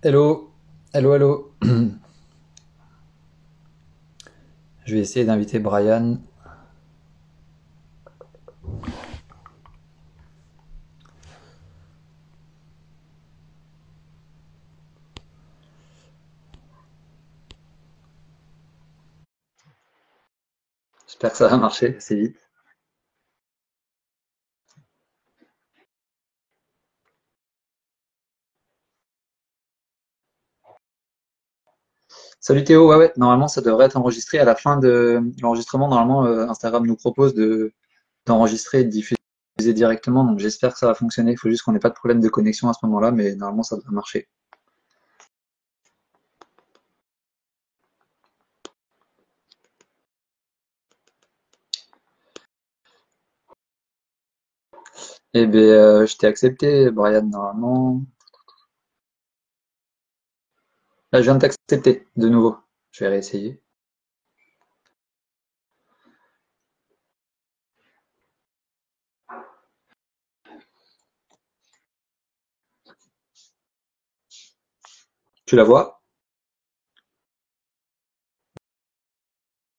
Hello, hello, hello. Je vais essayer d'inviter Brian. J'espère que ça va marcher assez vite. Salut Théo, ouais, ouais, normalement ça devrait être enregistré à la fin de l'enregistrement. Normalement, Instagram nous propose d'enregistrer et de diffuser directement, donc j'espère que ça va fonctionner. Il faut juste qu'on n'ait pas de problème de connexion à ce moment-là, mais normalement ça devrait marcher. Eh bien, je t'ai accepté, Brian, normalement. Là, je viens de t'accepter de nouveau. Je vais réessayer. Tu la vois?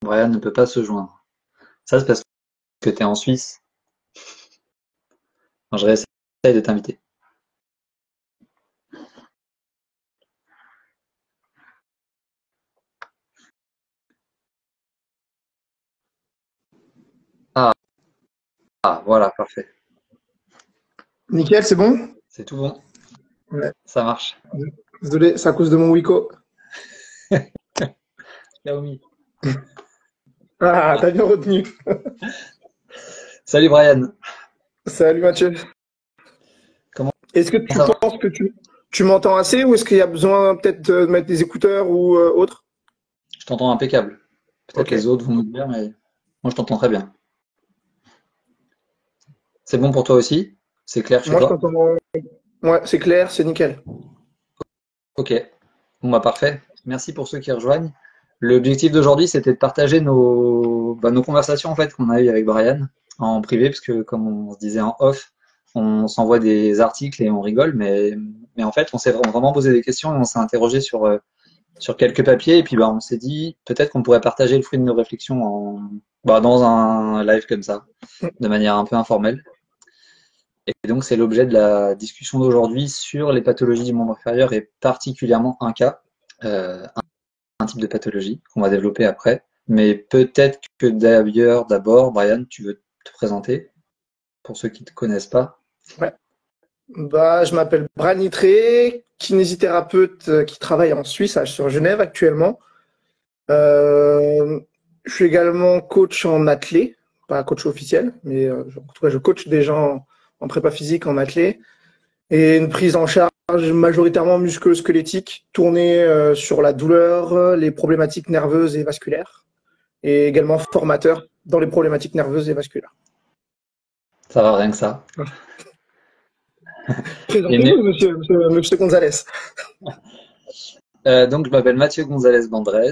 Brian ne peut pas se joindre. Ça, c'est parce que tu es en Suisse. Enfin, je réessaye de t'inviter. Ah, ah, voilà, parfait. Nickel, c'est bon? C'est tout bon, Ouais. ça marche. Désolé, c'est à cause de mon Wiko. Xiaomi. Ah, t'as bien retenu. Salut Brian, Salut Mathieu. comment Est-ce que tu ça va? penses que tu m'entends assez ou est-ce qu'il y a besoin peut-être de mettre des écouteurs ou autre? Je t'entends impeccable. Peut-être Ok. les autres vont me dire, mais moi je t'entends très bien. C'est bon pour toi aussi? C'est clair chez Moi, je toi? t'entends. Ouais, c'est clair, c'est nickel. Ok, bon bah parfait. Merci pour ceux qui rejoignent. L'objectif d'aujourd'hui, c'était de partager nos conversations en fait qu'on a eues avec Brian en privé, parce que comme on se disait en off, on s'envoie des articles et on rigole, mais en fait, on s'est vraiment posé des questions et on s'est interrogé sur quelques papiers, et puis bah, on s'est dit peut-être qu'on pourrait partager le fruit de nos réflexions dans un live comme ça, de manière un peu informelle. Et donc c'est l'objet de la discussion d'aujourd'hui sur les pathologies du membre inférieur et particulièrement un cas, euh, un type de pathologie qu'on va développer après. Mais peut-être que d'ailleurs, d'abord, Brian, tu veux te présenter pour ceux qui ne te connaissent pas. Ouais. Bah, je m'appelle Bran Nitré, kinésithérapeute qui travaille en Suisse, sur Genève actuellement. Euh, je suis également coach en athlé, pas coach officiel, mais en tout cas, je coach des gens en prépa physique en athlé. Et une prise en charge majoritairement musculo-squelettique, tournée sur la douleur, les problématiques nerveuses et vasculaires, et également formateur dans les problématiques nerveuses et vasculaires. Ça va, rien que ça. Et Présentez-vous, monsieur Gonzalez. donc je m'appelle Mathieu Gonzalez Bandrés.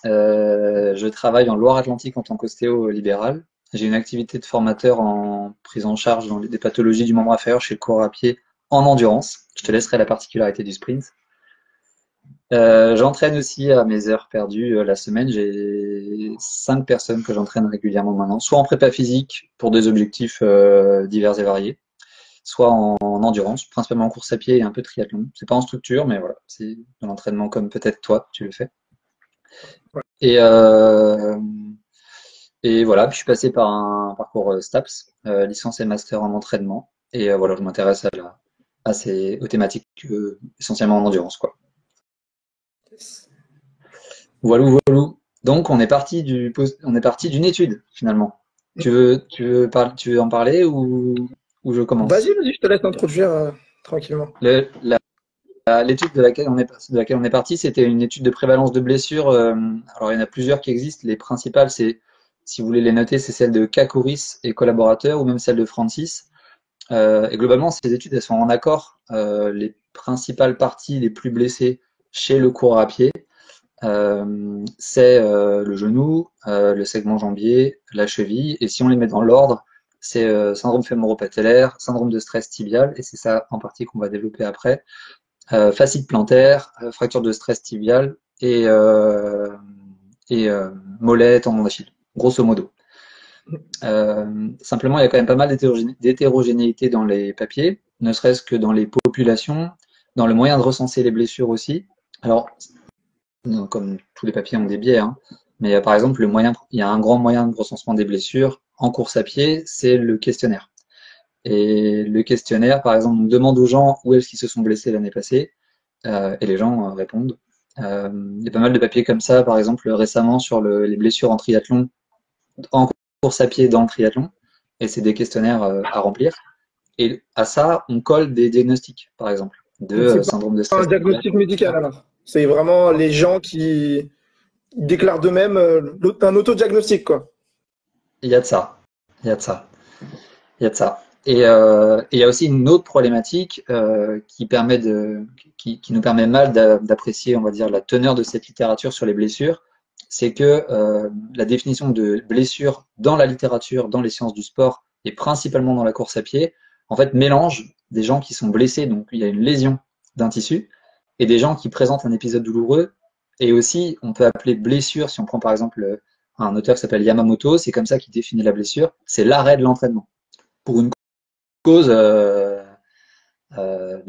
Je travaille en Loire-Atlantique en tant qu'ostéo libéral. J'ai une activité de formateur en prise en charge des pathologies du membre inférieur chez le coureur à pied en endurance. Je te laisserai la particularité du sprint. J'entraîne aussi à mes heures perdues la semaine. J'ai 5 personnes que j'entraîne régulièrement maintenant, soit en prépa physique pour des objectifs divers et variés, soit en endurance, principalement en course à pied et un peu de triathlon. C'est pas en structure, mais voilà, c'est de l'entraînement comme peut-être toi, tu le fais. Ouais. Et, euh, et voilà, puis je suis passé par un parcours STAPS, licence et master en entraînement. Et voilà, je m'intéresse aux thématiques essentiellement en endurance, quoi. Voilà, voilà. Donc on est parti d'une étude finalement. Tu veux en parler ou je Vas-y, commence? vas-y, je te laisse introduire tranquillement. L'étude de laquelle on est parti, c'était une étude de prévalence de blessures. Alors il y en a plusieurs qui existent. Les principales, c'est, si vous voulez les noter, c'est celle de Kakouris et collaborateurs ou même celle de Francis. Et globalement, ces études, elles sont en accord. Les principales parties les plus blessées chez le coureur à pied, c'est le genou, le segment jambier, la cheville, et si on les met dans l'ordre, c'est syndrome fémoro-patellaire, syndrome de stress tibial, et c'est ça en partie qu'on va développer après, fascite plantaire, fracture de stress tibial et mollet, tendon d'Achille, grosso modo. Simplement, il y a quand même pas mal d'hétérogénéité dans les papiers, ne serait-ce que dans les populations, dans le moyen de recenser les blessures aussi. Alors, comme tous les papiers ont des biais, hein, mais par exemple, il y a un grand moyen de recensement des blessures en course à pied, c'est le questionnaire. Et le questionnaire, par exemple, on demande aux gens où est-ce qu'ils se sont blessés l'année passée, et les gens répondent. Il y a pas mal de papiers comme ça, par exemple, récemment sur les blessures en triathlon, en course à pied dans le triathlon, et c'est des questionnaires à remplir. Et à ça, on colle des diagnostics, par exemple, de Donc, c'est pas syndrome de un stress. diagnostic médical alors. C'est vraiment les gens qui déclarent d'eux-mêmes un autodiagnostic, quoi. Il y a de ça. Il y a de ça. Il y a de ça. Et il y a aussi une autre problématique qui nous permet mal d'apprécier, on va dire, la teneur de cette littérature sur les blessures, c'est que la définition de blessure dans la littérature, dans les sciences du sport et principalement dans la course à pied, en fait, mélange des gens qui sont blessés, donc il y a une lésion d'un tissu, et des gens qui présentent un épisode douloureux. Et aussi, on peut appeler blessure, si on prend par exemple un auteur qui s'appelle Yamamoto, c'est comme ça qu'il définit la blessure, c'est l'arrêt de l'entraînement pour une cause de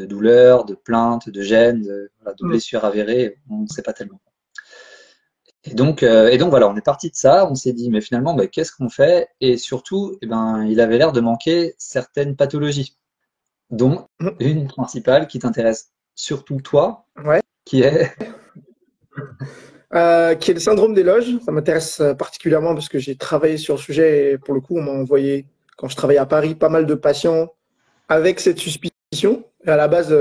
douleur, de plainte, de gêne, voilà, de Mm. blessure avérée, on ne sait pas tellement. Et donc voilà, on est parti de ça, on s'est dit, mais finalement, bah, qu'est-ce qu'on fait? Et surtout, eh ben, il avait l'air de manquer certaines pathologies, dont Mm. une principale qui t'intéresse surtout toi, Ouais. qui est... Qui est le syndrome des loges. Ça m'intéresse particulièrement parce que j'ai travaillé sur le sujet et pour le coup, on m'a envoyé, quand je travaillais à Paris, pas mal de patients avec cette suspicion. Et à la base,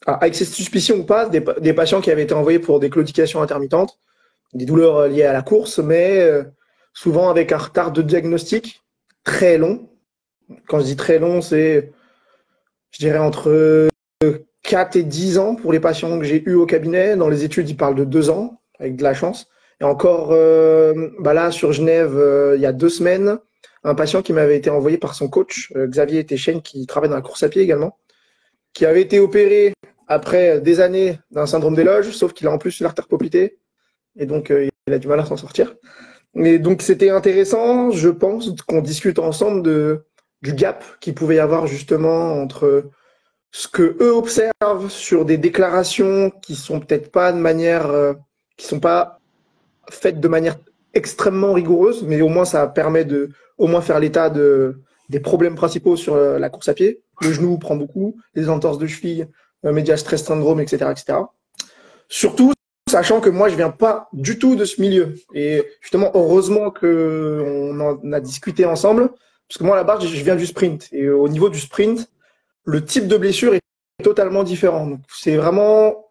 avec cette suspicion ou pas, des patients qui avaient été envoyés pour des claudications intermittentes, des douleurs liées à la course, mais souvent avec un retard de diagnostic très long. Quand je dis très long, c'est, je dirais, entre 4 et 10 ans pour les patients que j'ai eus au cabinet. Dans les études, ils parlent de 2 ans, avec de la chance. Et encore, bah là, sur Genève, il y a 2 semaines, un patient qui m'avait été envoyé par son coach, Xavier Téchen, qui travaille dans la course à pied également, qui avait été opéré après des années d'un syndrome des loges, sauf qu'il a en plus l'artère poplitée, et donc il a du mal à s'en sortir. Et donc c'était intéressant, je pense, qu'on discute ensemble du gap qu'il pouvait y avoir justement entre ce que eux observent sur des déclarations qui sont peut-être pas de manière, qui sont pas faites de manière extrêmement rigoureuse, mais au moins ça permet de au moins faire l'état des problèmes principaux sur la course à pied. Le genou prend beaucoup, les entorses de cheville, medial stress syndrome, etc., etc. Surtout, sachant que moi je viens pas du tout de ce milieu. Et justement, heureusement que on en a discuté ensemble, parce que moi à la base je viens du sprint. Et au niveau du sprint, le type de blessure est totalement différent. Donc, c'est vraiment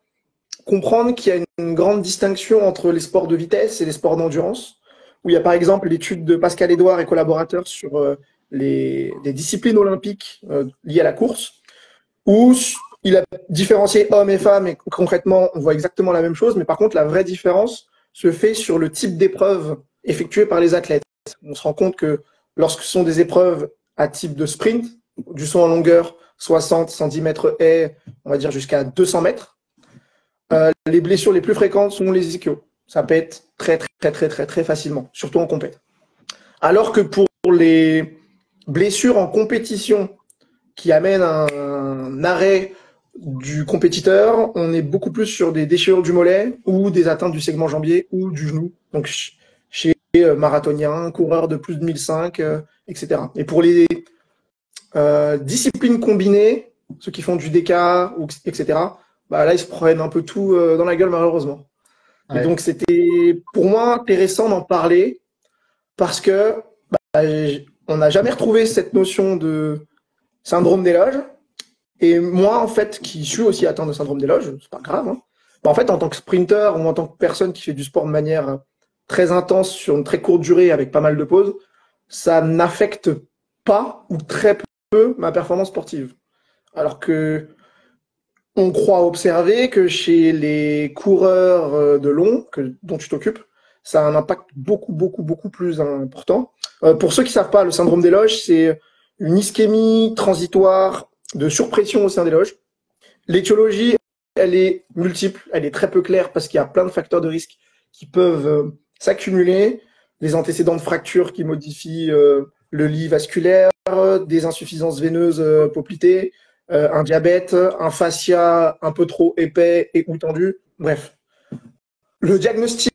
comprendre qu'il y a une grande distinction entre les sports de vitesse et les sports d'endurance, où il y a par exemple l'étude de Pascal Édouard et collaborateurs sur les disciplines olympiques liées à la course, où il a différencié hommes et femmes, et concrètement, on voit exactement la même chose, mais par contre, la vraie différence se fait sur le type d'épreuve effectuée par les athlètes. On se rend compte que lorsque ce sont des épreuves à type de sprint, du saut en longueur, 60, 110 mètres haies, on va dire jusqu'à 200 mètres, les blessures les plus fréquentes sont les ischios. Ça peut être très facilement, surtout en compète. Alors que pour les blessures en compétition qui amènent un arrêt du compétiteur, on est beaucoup plus sur des déchirures du mollet ou des atteintes du segment jambier ou du genou. Donc chez marathoniens, coureurs de plus de 1005, etc. Et pour les disciplines combinées, ceux qui font du DK, etc., bah là, ils se prennent un peu tout dans la gueule, malheureusement. Et Ouais. donc, c'était pour moi intéressant d'en parler parce que bah, on n'a jamais retrouvé cette notion de syndrome des loges. Et moi, en fait, qui suis aussi atteint de syndrome des loges, c'est pas grave. Hein. Bah, en fait, en tant que sprinter ou en tant que personne qui fait du sport de manière très intense sur une très courte durée avec pas mal de pauses, ça n'affecte pas ou très peu ma performance sportive. Alors que on croit observer que chez les coureurs de long, dont tu t'occupes, ça a un impact beaucoup plus important. Pour ceux qui ne savent pas, le syndrome des loges, c'est une ischémie transitoire de surpression au sein des loges. L'étiologie elle est multiple, elle est très peu claire parce qu'il y a plein de facteurs de risque qui peuvent s'accumuler, des antécédents de fractures qui modifient le lit vasculaire, des insuffisances veineuses poplitées, un diabète, un fascia un peu trop épais et ou tendu. Bref, le diagnostic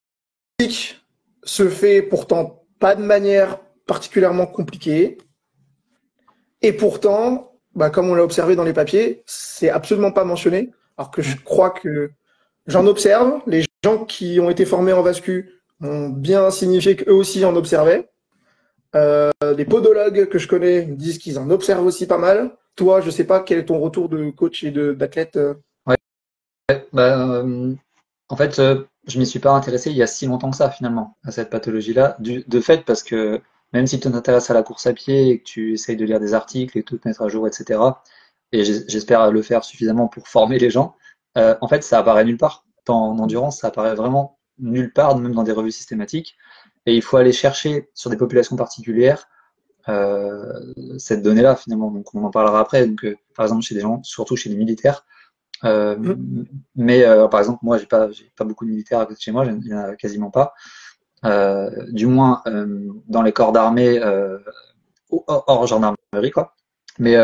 se fait pourtant pas de manière particulièrement compliquée. Et pourtant, bah, comme on l'a observé dans les papiers, c'est absolument pas mentionné. Alors que je crois que j'en observe. Les gens qui ont été formés en vascu ont bien signifié qu'eux aussi en observaient. Les podologues que je connais me disent qu'ils en observent aussi pas mal. Toi, je sais pas quel est ton retour de coach et d'athlète. Ouais, bah, en fait, je m'y suis pas intéressé il y a si longtemps que ça, finalement, à cette pathologie-là. De fait, parce que même si tu t'intéresses à la course à pied et que tu essayes de lire des articles et tout te mettre à jour, etc., et j'espère le faire suffisamment pour former les gens, en fait, ça apparaît nulle part. En endurance, ça apparaît vraiment nulle part, même dans des revues systématiques. Et il faut aller chercher sur des populations particulières cette donnée-là, finalement. Donc, on en parlera après. Donc, par exemple, chez des gens, surtout chez les militaires, euh, mais par exemple, moi, j'ai pas beaucoup de militaires à côté de chez moi, il n'y en a quasiment pas. Du moins, dans les corps d'armée, hors gendarmerie, quoi. Mais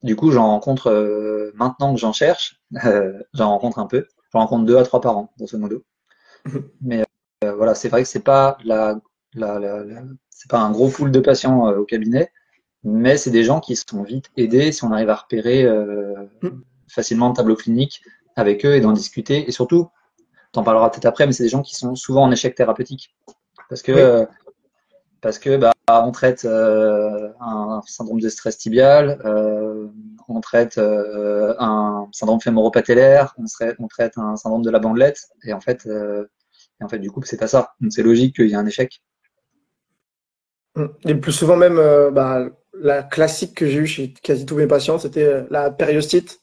du coup, j'en rencontre, maintenant que j'en cherche, j'en rencontre un peu. J'en rencontre 2 à 3 par an, grosso modo. Mais voilà, c'est vrai que c'est pas c'est pas un gros pool de patients au cabinet, mais c'est des gens qui sont vite aidés si on arrive à repérer facilement le tableau clinique avec eux et d'en discuter. Et surtout, t'en parleras peut-être après, mais c'est des gens qui sont souvent en échec thérapeutique. Parce que, Oui. euh, parce que bah, on traite un syndrome de stress tibial, on traite un syndrome fémoro-patellaire, on traite un syndrome de la bandelette, et en fait, du coup, c'est pas ça. Donc c'est logique qu'il y ait un échec. Et le plus souvent même, bah, la classique que j'ai eue chez quasi tous mes patients, c'était la périostite.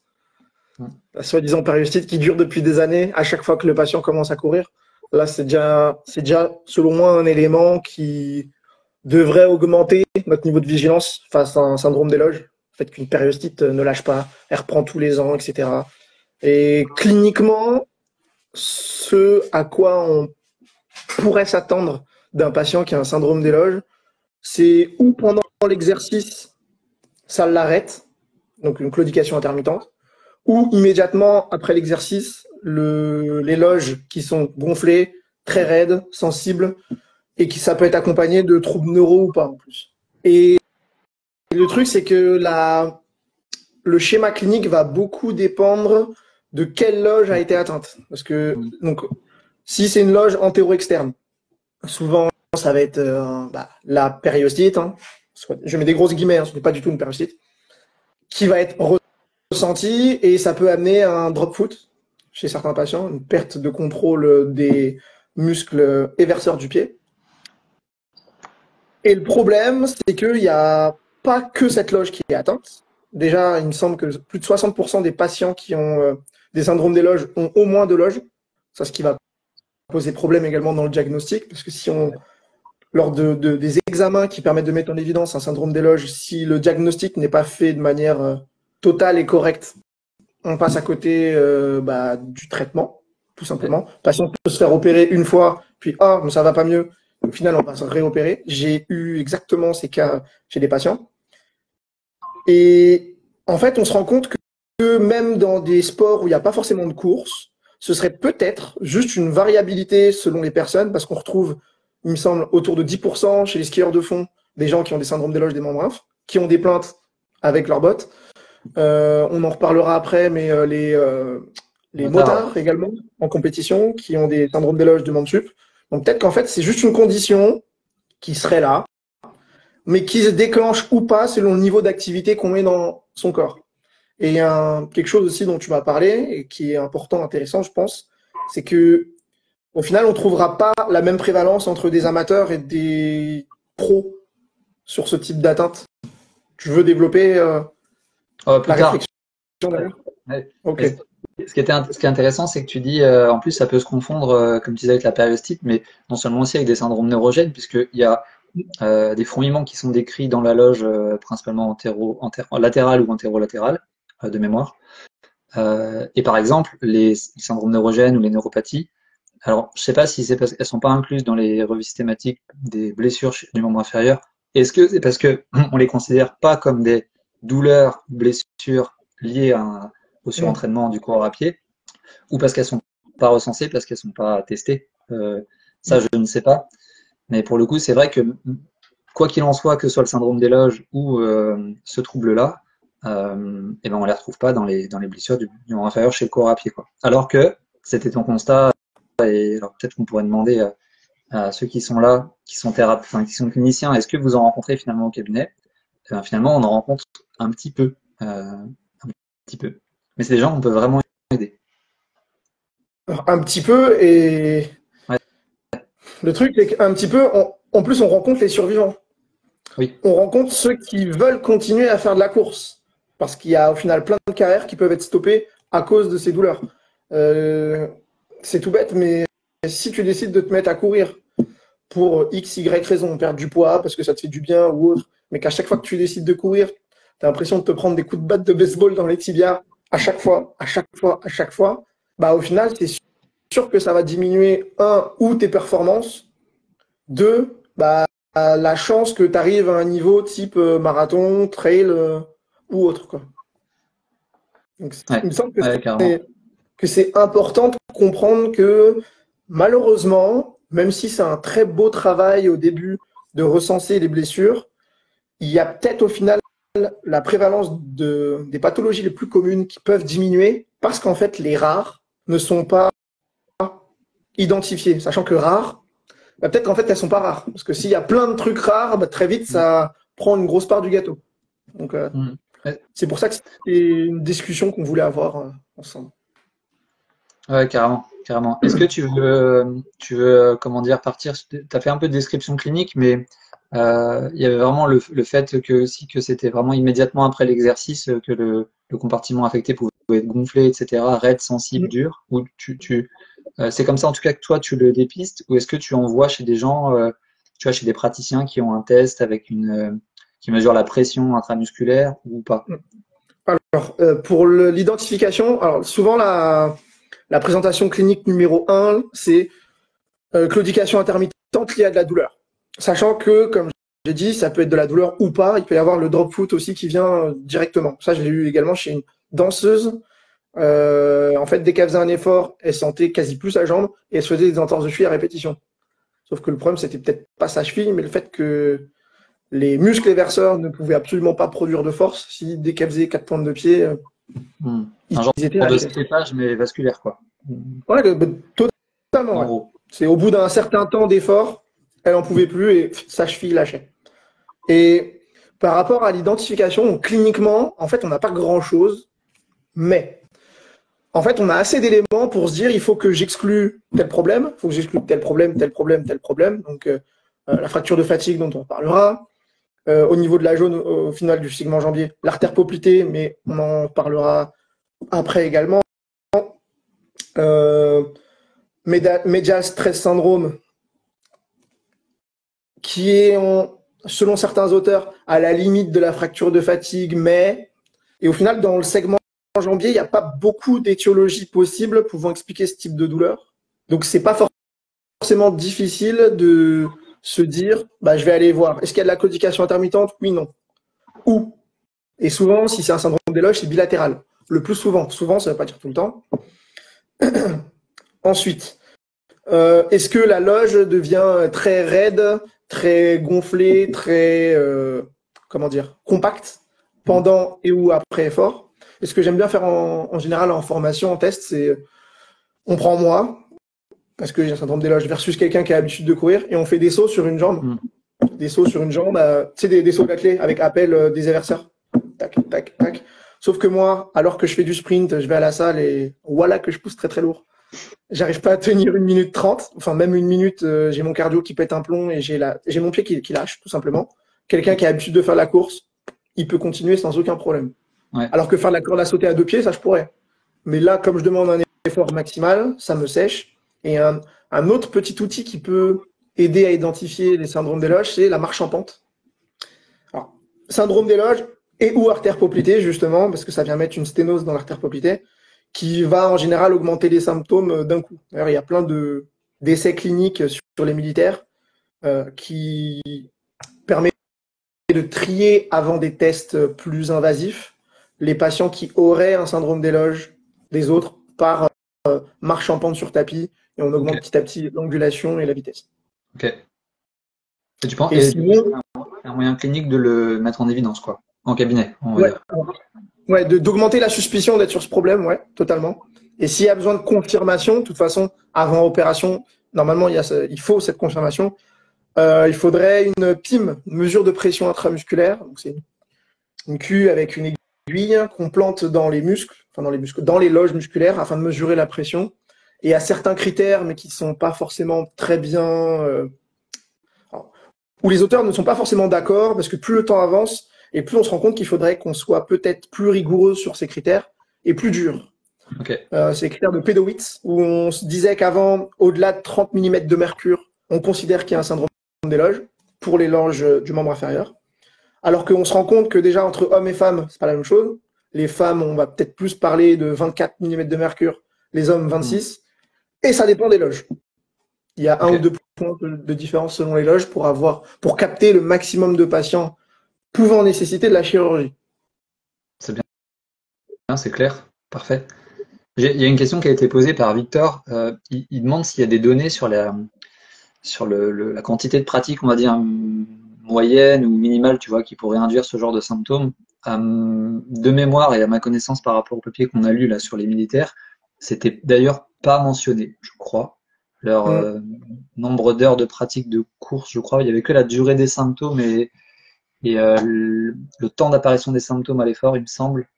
La soi-disant périostite qui dure depuis des années à chaque fois que le patient commence à courir. Là, c'est déjà, selon moi, un élément qui devrait augmenter notre niveau de vigilance face à un syndrome d'éloge. Le fait qu'une périostite ne lâche pas, elle reprend tous les ans, etc. Et cliniquement, ce à quoi on pourrait s'attendre d'un patient qui a un syndrome d'éloge, c'est ou pendant l'exercice, ça l'arrête, donc une claudication intermittente, ou immédiatement après l'exercice, les loges qui sont gonflées, très raides, sensibles, et qui ça peut être accompagné de troubles neuro ou pas en plus. Et le truc, c'est que le schéma clinique va beaucoup dépendre de quelle loge a été atteinte. Parce que donc, si c'est une loge antéro-externe, souvent ça va être la périostite. Hein. Je mets des grosses guillemets, hein, ce n'est pas du tout une périostite, qui va être ressenti et ça peut amener à un drop foot chez certains patients, une perte de contrôle des muscles éverseurs du pied. Et le problème, c'est qu'il n'y a pas que cette loge qui est atteinte. Déjà, il me semble que plus de 60% des patients qui ont des syndromes des loges ont au moins 2 loges. Ça, ce qui va poser problème également dans le diagnostic, parce que si on, lors des examens qui permettent de mettre en évidence un syndrome des loges, si le diagnostic n'est pas fait de manière totale et correcte, on passe à côté du traitement, tout simplement. Le patient peut se faire opérer une fois, puis mais ça va pas mieux. Au final, on va se réopérer. J'ai eu exactement ces cas chez des patients. Et en fait, on se rend compte que même dans des sports où il n'y a pas forcément de course, ce serait peut-être juste une variabilité selon les personnes, parce qu'on retrouve, il me semble, autour de 10% chez les skieurs de fond, des gens qui ont des syndromes d'éloge des membres infs, qui ont des plaintes avec leurs bottes. On en reparlera après, mais les motards également en compétition qui ont des syndromes d'éloge de membres sup. Donc peut-être qu'en fait, c'est juste une condition qui serait là, mais qui se déclenche ou pas selon le niveau d'activité qu'on met dans son corps. Et il y a quelque chose aussi dont tu m'as parlé et qui est important, intéressant, je pense, c'est que au final, on ne trouvera pas la même prévalence entre des amateurs et des pros sur ce type d'atteinte. Tu veux développer Plus la tard. réflexion d'ailleurs? Ouais. Ok. Ce qui est intéressant, c'est que tu dis, en plus, ça peut se confondre, comme tu disais, avec la périostite, mais non seulement aussi avec des syndromes neurogènes, puisqu'il y a des fourmillements qui sont décrits dans la loge, principalement latéral ou antérolatéral, de mémoire. Et par exemple, les syndromes neurogènes ou les neuropathies, alors je sais pas si c'est parce qu'elles sont pas incluses dans les revues systématiques des blessures du membre inférieur. Est-ce que c'est parce que on les considère pas comme des douleurs, blessures liées au Mm. surentraînement du coureur à pied, ou parce qu'elles sont pas recensées, parce qu'elles sont pas testées? Ça, Mm. je ne sais pas. Mais pour le coup, c'est vrai que quoi qu'il en soit, que ce soit le syndrome des loges ou ce trouble-là, et ben on les retrouve pas dans les blessures du membre inférieur chez le coureur à pied, quoi. Alors que c'était ton constat, et alors peut-être qu'on pourrait demander à ceux qui sont là, qui sont enfin, qui sont cliniciens, est-ce que vous en rencontrez finalement au cabinet? Eh ben, finalement, on en rencontre un petit peu, un petit peu. Mais c'est des gens qu'on peut vraiment aider. Alors, un petit peu, et Ouais, le truc, c'est qu'un petit peu, en plus, on rencontre les survivants. oui, On rencontre ceux qui veulent continuer à faire de la course. Parce qu'il y a au final plein de carrières qui peuvent être stoppées à cause de ces douleurs. Euh, c'est tout bête, mais si tu décides de te mettre à courir pour X, Y raison, perdre du poids parce que ça te fait du bien ou autre, mais qu'à chaque fois que tu décides de courir, tu as l'impression de te prendre des coups de batte de baseball dans les tibias à chaque fois, à chaque fois, à chaque fois, bah au final, c'est sûr que ça va diminuer, un, ou tes performances, deux, bah, la chance que tu arrives à un niveau type marathon, trail ou autre, quoi. Donc, il ouais, me semble ouais, carrément. que c'est important de comprendre que malheureusement, même si c'est un très beau travail au début de recenser les blessures, il y a peut-être au final la prévalence des pathologies les plus communes qui peuvent diminuer parce qu'en fait les rares ne sont pas identifiées. Sachant que rares, bah, peut-être qu'en fait elles sont pas rares. Parce que s'il y a plein de trucs rares, bah, très vite Mm, ça prend une grosse part du gâteau. Donc mm. Ouais, c'est pour ça que c'est une discussion qu'on voulait avoir ensemble. ouais, carrément, carrément. Est-ce que tu veux, comment dire, partir, tu as fait un peu de description clinique, mais il y avait vraiment le fait que aussi que c'était vraiment immédiatement après l'exercice que le compartiment affecté pouvait être gonflé, etc., raide, sensible, dur, ou c'est comme ça en tout cas que toi tu le dépistes, ou est-ce que tu envoies chez des gens, tu vois, chez des praticiens qui ont un test avec qui mesure la pression intramusculaire ou pas? Alors, pour l'identification, alors souvent la présentation clinique numéro un, c'est claudication intermittente liée à de la douleur. Sachant que, comme j'ai dit, ça peut être de la douleur ou pas. Il peut y avoir le drop foot aussi qui vient directement. Ça, je l'ai eu également chez une danseuse. En fait, dès qu'elle faisait un effort, elle sentait quasi plus sa jambe et elle se faisait des entorses de cheville à répétition. Sauf que le problème, c'était peut-être pas sa cheville, mais le fait que les muscles éverseurs ne pouvaient absolument pas produire de force si dès qu'elle faisait 4 pointes de pied, Hmm. ils Un genre étaient de lâchés. stéppage mais vasculaire quoi. Hmm. Ouais, totalement, En ouais. gros. C'est au bout d'un certain temps d'effort, elle en pouvait plus et sa cheville lâchait. Et par rapport à l'identification, cliniquement, en fait, on n'a pas grand-chose, mais en fait, on a assez d'éléments pour se dire il faut que j'exclue tel problème, il faut que j'exclue tel problème, tel problème, tel problème. Donc, la fracture de fatigue dont on parlera. Au niveau de la jaune, au final du segment jambier, l'artère poplitée, mais on en parlera après également. Euh, Medial stress syndrome, qui est, selon certains auteurs, à la limite de la fracture de fatigue, mais, et au final, dans le segment jambier, il n'y a pas beaucoup d'étiologies possibles pouvant expliquer ce type de douleur. Donc, c'est pas forcément difficile de se dire, bah, je vais aller voir. Est-ce qu'il y a de la claudication intermittente? Oui, non. Ou, et souvent, si c'est un syndrome des loges, c'est bilatéral. Le plus souvent. Souvent, ça ne veut pas dire tout le temps. Ensuite, est-ce que la loge devient très raide, très gonflée, très comment dire, compacte Hmm. pendant et ou après effort? Et ce que j'aime bien faire en général en formation, en test, c'est on prend moi, parce que j'ai un syndrome des loges, versus quelqu'un qui a l'habitude de courir, et on fait des sauts sur une jambe. Hmm. Des sauts sur une jambe, tu sais, des sauts d'athlée avec appel des éverseurs. Tac, tac, tac. Sauf que moi, alors que je fais du sprint, je vais à la salle et voilà que je pousse très très lourd. J'arrive pas à tenir 1 minute 30, enfin même 1 minute, j'ai mon cardio qui pète un plomb et j'ai mon pied qui lâche, tout simplement. Quelqu'un qui a l'habitude de faire la course, il peut continuer sans aucun problème. Ouais. Alors que faire la corde à sauter à 2 pieds, ça je pourrais. Mais là, comme je demande un effort maximal, ça me sèche. Et un autre petit outil qui peut aider à identifier les syndromes des loges, c'est la marche en pente. Syndrome des loges et ou artère poplitée, justement, parce que ça vient mettre une sténose dans l'artère poplitée. qui va en général augmenter les symptômes d'un coup. D'ailleurs, il y a plein d'essais cliniques sur les militaires qui permettent de trier avant des tests plus invasifs les patients qui auraient un syndrome d'éloge des autres par marche en pente sur tapis, et on augmente Ok. petit à petit l'angulation et la vitesse. Ok. Et tu penses, Et et du coup, sinon, c'est un moyen clinique de le mettre en évidence, quoi, en cabinet, on va ouais, dire. ouais, d'augmenter la suspicion d'être sur ce problème, ouais, totalement. Et s'il y a besoin de confirmation, de toute façon, avant opération, normalement, il faut cette confirmation. Il faudrait une PIM, une mesure de pression intramusculaire. Donc c'est une queue avec une aiguille qu'on plante dans les muscles, enfin dans les loges musculaires afin de mesurer la pression. Et à certains critères, mais qui ne sont pas forcément très bien, où les auteurs ne sont pas forcément d'accord, parce que plus le temps avance, et plus on se rend compte qu'il faudrait qu'on soit peut-être plus rigoureux sur ces critères et plus dur. Ok. C'est les critères de Pedowitz, où on se disait qu'avant, au-delà de 30 mm de mercure, on considère qu'il y a un syndrome d'éloge pour les loges du membre inférieur. Alors qu'on se rend compte que déjà entre hommes et femmes, c'est pas la même chose. Les femmes, on va peut-être plus parler de 24 mm de mercure, les hommes Hmm. 26. Et ça dépend des loges. Il y a un Ok. ou deux points de différence selon les loges pour capter le maximum de patients pouvant nécessiter de la chirurgie. C'est bien, c'est clair. Parfait. Il y a une question qui a été posée par Victor. Il demande s'il y a des données sur la quantité de pratiques, on va dire, moyenne ou minimale, tu vois, qui pourrait induire ce genre de symptômes. De mémoire et à ma connaissance par rapport au papier qu'on a lu là sur les militaires, c'était d'ailleurs pas mentionné, je crois. Leur Mm. nombre d'heures de pratique de course, je crois, il y avait que la durée des symptômes et le temps d'apparition des symptômes à l'effort, il me semble.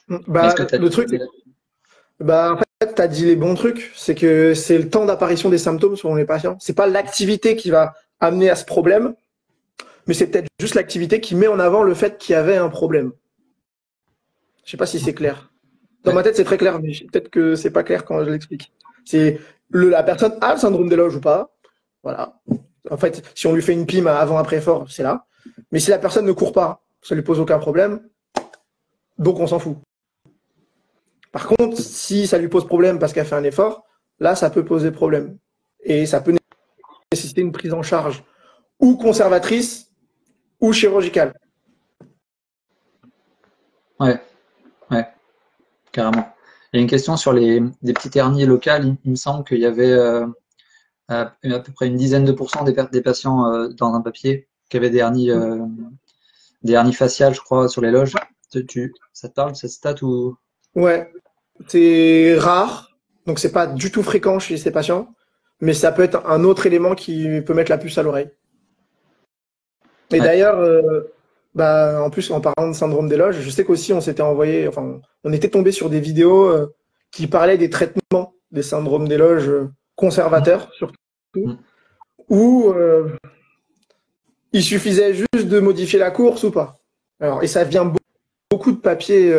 Mais est-ce que Bah, tu as le des truc, données là? bah, en fait, tu as dit les bons trucs. C'est que c'est le temps d'apparition des symptômes selon les patients. C'est pas l'activité qui va amener à ce problème, mais c'est peut-être juste l'activité qui met en avant le fait qu'il y avait un problème. Je sais pas si c'est clair. Dans ma Ouais, tête, c'est très clair, mais peut-être que c'est pas clair quand je l'explique. C'est la personne a le syndrome d'éloge ou pas. Voilà. En fait, si on lui fait une PIM avant-après effort, c'est là. Mais si la personne ne court pas, ça lui pose aucun problème, donc on s'en fout. Par contre, si ça lui pose problème parce qu'elle fait un effort, là, ça peut poser problème. Et ça peut nécessiter une prise en charge ou conservatrice ou chirurgicale. ouais, ouais, carrément. Il y a une question sur des petites hernies locales. Il me semble qu'il y avait à peu près une dizaine de pourcents des patients dans un papier qui avaient des hernies faciales, je crois, sur les loges. Ça te parle, cette stat ou... Ouais, c'est rare, donc c'est pas du tout fréquent chez ces patients, mais ça peut être un autre élément qui peut mettre la puce à l'oreille. Et Ouais, d'ailleurs, bah, en plus, en parlant de syndrome d'éloge, je sais qu'aussi on s'était envoyé, enfin, on était tombé sur des vidéos qui parlaient des traitements des syndromes d'éloge mm, conservateurs, surtout, mm. où il suffisait juste de modifier la course ou pas. Alors, et ça vient beaucoup de papiers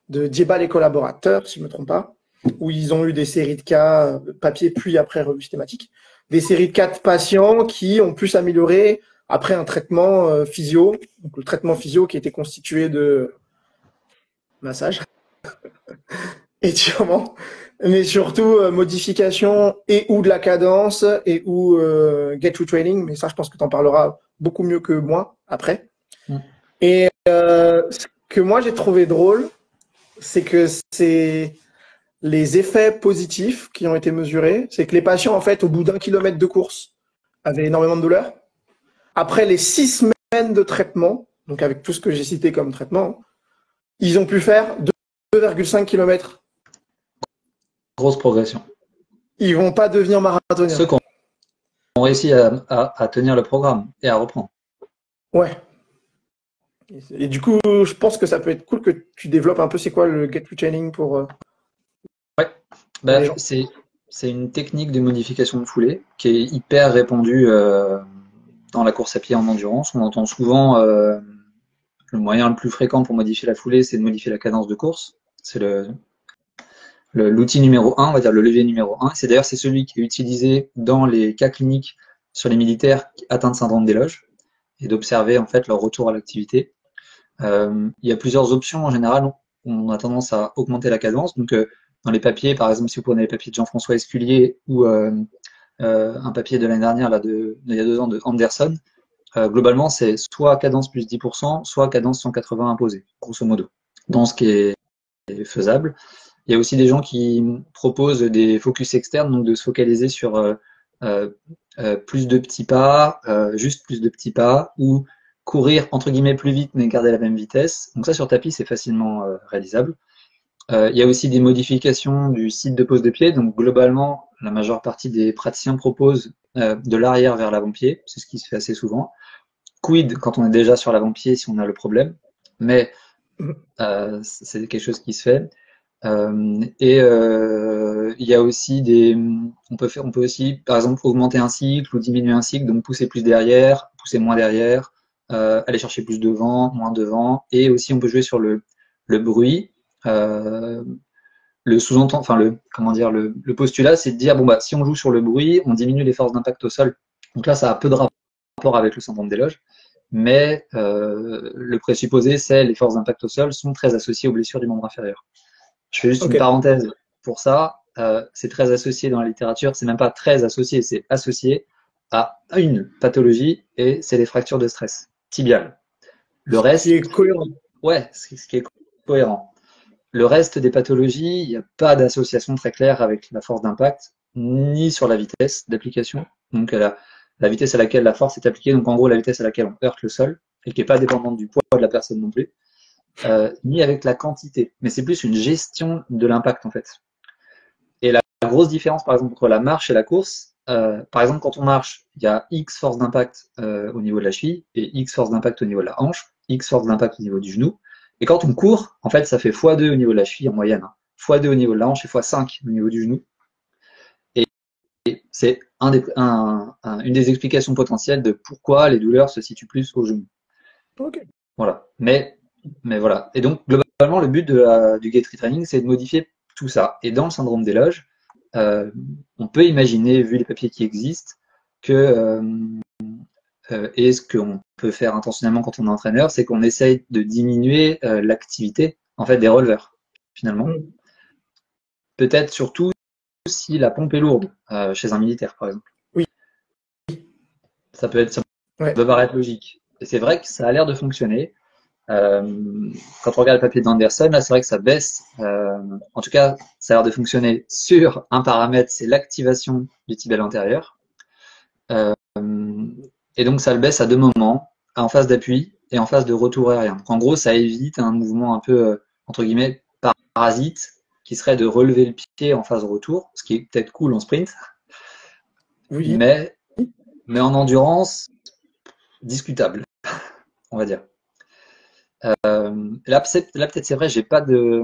de Diebal et collaborateurs, si je ne me trompe pas, où ils ont eu des séries de cas, papier puis après revue systématique, des séries de cas de patients qui ont pu s'améliorer après un traitement physio, donc le traitement physio qui était constitué de massage, étirement, mais surtout modification et ou de la cadence et ou get to training, mais ça je pense que tu en parleras beaucoup mieux que moi après. Mm. Et ce que moi j'ai trouvé drôle, c'est que c'est les effets positifs qui ont été mesurés, c'est que les patients, en fait, au bout d'1 kilomètre de course, avaient énormément de douleur. Après les 6 semaines de traitement, donc avec tout ce que j'ai cité comme traitement, ils ont pu faire 2,5 km. Grosse progression. Ils vont pas devenir marathoniens. Ceux qui ont réussi à tenir le programme et à reprendre. Ouais. Et du coup, je pense que ça peut être cool que tu développes un peu c'est quoi le get training Ouais, pour les bah, gens. c'est une technique de modification de foulée qui est hyper répandue dans la course à pied en endurance. On entend souvent le moyen le plus fréquent pour modifier la foulée, c'est de modifier la cadence de course. C'est l'outil numéro un, on va dire le levier numéro un. C'est celui qui est utilisé dans les cas cliniques sur les militaires atteints de syndrome d'éloge et d'observer en fait leur retour à l'activité. Il y a plusieurs options en général. on a tendance à augmenter la cadence. Donc, dans les papiers, par exemple, si vous prenez les papiers de Jean-François Esculier ou un papier de l'année dernière, là, il y a 2 ans, de Anderson, globalement, c'est soit cadence plus 10%, soit cadence 180 imposée, grosso modo, dans ce qui est faisable. Il y a aussi des gens qui proposent des focus externes, donc de se focaliser sur plus de petits pas, juste plus de petits pas, ou courir entre guillemets plus vite mais garder la même vitesse. Donc ça sur tapis c'est facilement réalisable. Il y a aussi des modifications du site de pose de pied. Donc globalement, la majeure partie des praticiens proposent de l'arrière vers l'avant-pied. C'est ce qui se fait assez souvent. Quid quand on est déjà sur l'avant-pied si on a le problème. Mais c'est quelque chose qui se fait. Il y a aussi on peut aussi, par exemple, augmenter un cycle ou diminuer un cycle, donc pousser plus derrière, pousser moins derrière, aller chercher plus de vent, moins de vent, et aussi on peut jouer sur le bruit. Le sous-entend, enfin comment dire, le postulat, c'est de dire bon bah si on joue sur le bruit, on diminue les forces d'impact au sol. Donc là, ça a peu de rapport avec le syndrome des loges, mais le présupposé, c'est les forces d'impact au sol sont très associées aux blessures du membre inférieur. Je fais juste une parenthèse pour ça. C'est très associé dans la littérature, c'est même pas très associé, c'est associé à une pathologie et c'est les fractures de stress tibiales. Le reste, qui est cohérent. Ouais, ce qui est cohérent. Le reste des pathologies, il n'y a pas d'association très claire avec la force d'impact, ni sur la vitesse d'application. Donc la vitesse à laquelle la force est appliquée, donc en gros la vitesse à laquelle on heurte le sol, et qui n'est pas dépendante du poids de la personne non plus, ni avec la quantité. Mais c'est plus une gestion de l'impact en fait. Et la grosse différence par exemple entre la marche et la course, par exemple quand on marche, il y a X force d'impact au niveau de la cheville et X force d'impact au niveau de la hanche, X force d'impact au niveau du genou. Et quand on court, en fait, ça fait x2 au niveau de la cheville en moyenne, hein, x2 au niveau de la hanche et x5 au niveau du genou. Et c'est une des explications potentielles de pourquoi les douleurs se situent plus au genou. Okay. Voilà. Mais voilà. Et donc, globalement, le but du gait retraining, c'est de modifier tout ça. Et dans le syndrome des loges, on peut imaginer, vu les papiers qui existent, que et ce qu'on peut faire intentionnellement quand on est entraîneur, c'est qu'on essaye de diminuer l'activité en fait des releveurs, finalement. Peut-être surtout si la pompe est lourde, chez un militaire, par exemple. Oui. Ça peut paraître logique. Et c'est vrai que ça a l'air de fonctionner. Quand on regarde le papier d'Anderson, là, c'est vrai que ça baisse. En tout cas, ça a l'air de fonctionner sur un paramètre, c'est l'activation du tibial antérieur. Et donc, ça le baisse à 2 moments, en phase d'appui et en phase de retour aérien. Donc, en gros, ça évite un mouvement un peu, entre guillemets, parasite, qui serait de relever le pied en phase retour, ce qui est peut-être cool en sprint. Oui. Mais en endurance, discutable, on va dire. Là peut-être c'est vrai, j'ai pas de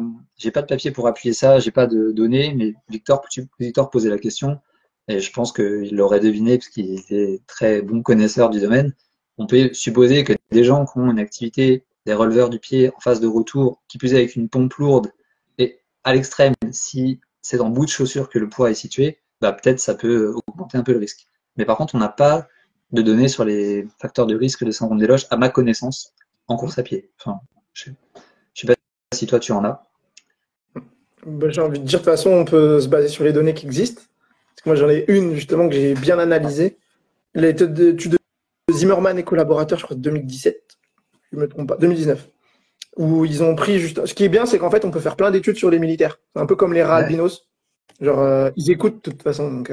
papier pour appuyer ça, j'ai pas de données, mais Victor posait la question et je pense qu'il l'aurait deviné parce qu'il était très bon connaisseur du domaine. On peut supposer que des gens qui ont une activité des releveurs du pied en phase de retour, qui plus est avec une pompe lourde, et à l'extrême, si c'est dans le bout de chaussure que le poids est situé, bah peut-être ça peut augmenter un peu le risque. Mais par contre, on n'a pas de données sur les facteurs de risque de syndrome des loges, à ma connaissance, en course à pied. Enfin, je sais pas si toi tu en as. Ben, j'ai envie de dire, de toute façon, on peut se baser sur les données qui existent. Parce que moi, j'en ai une, justement, que j'ai bien analysée. L'étude de Zimmerman et collaborateurs, je crois, de 2017. Je me trompe pas. 2019. Où ils ont pris juste. Ce qui est bien, c'est qu'en fait, on peut faire plein d'études sur les militaires. C'est un peu comme les rats albinos. Genre, ils écoutent de toute façon. Donc,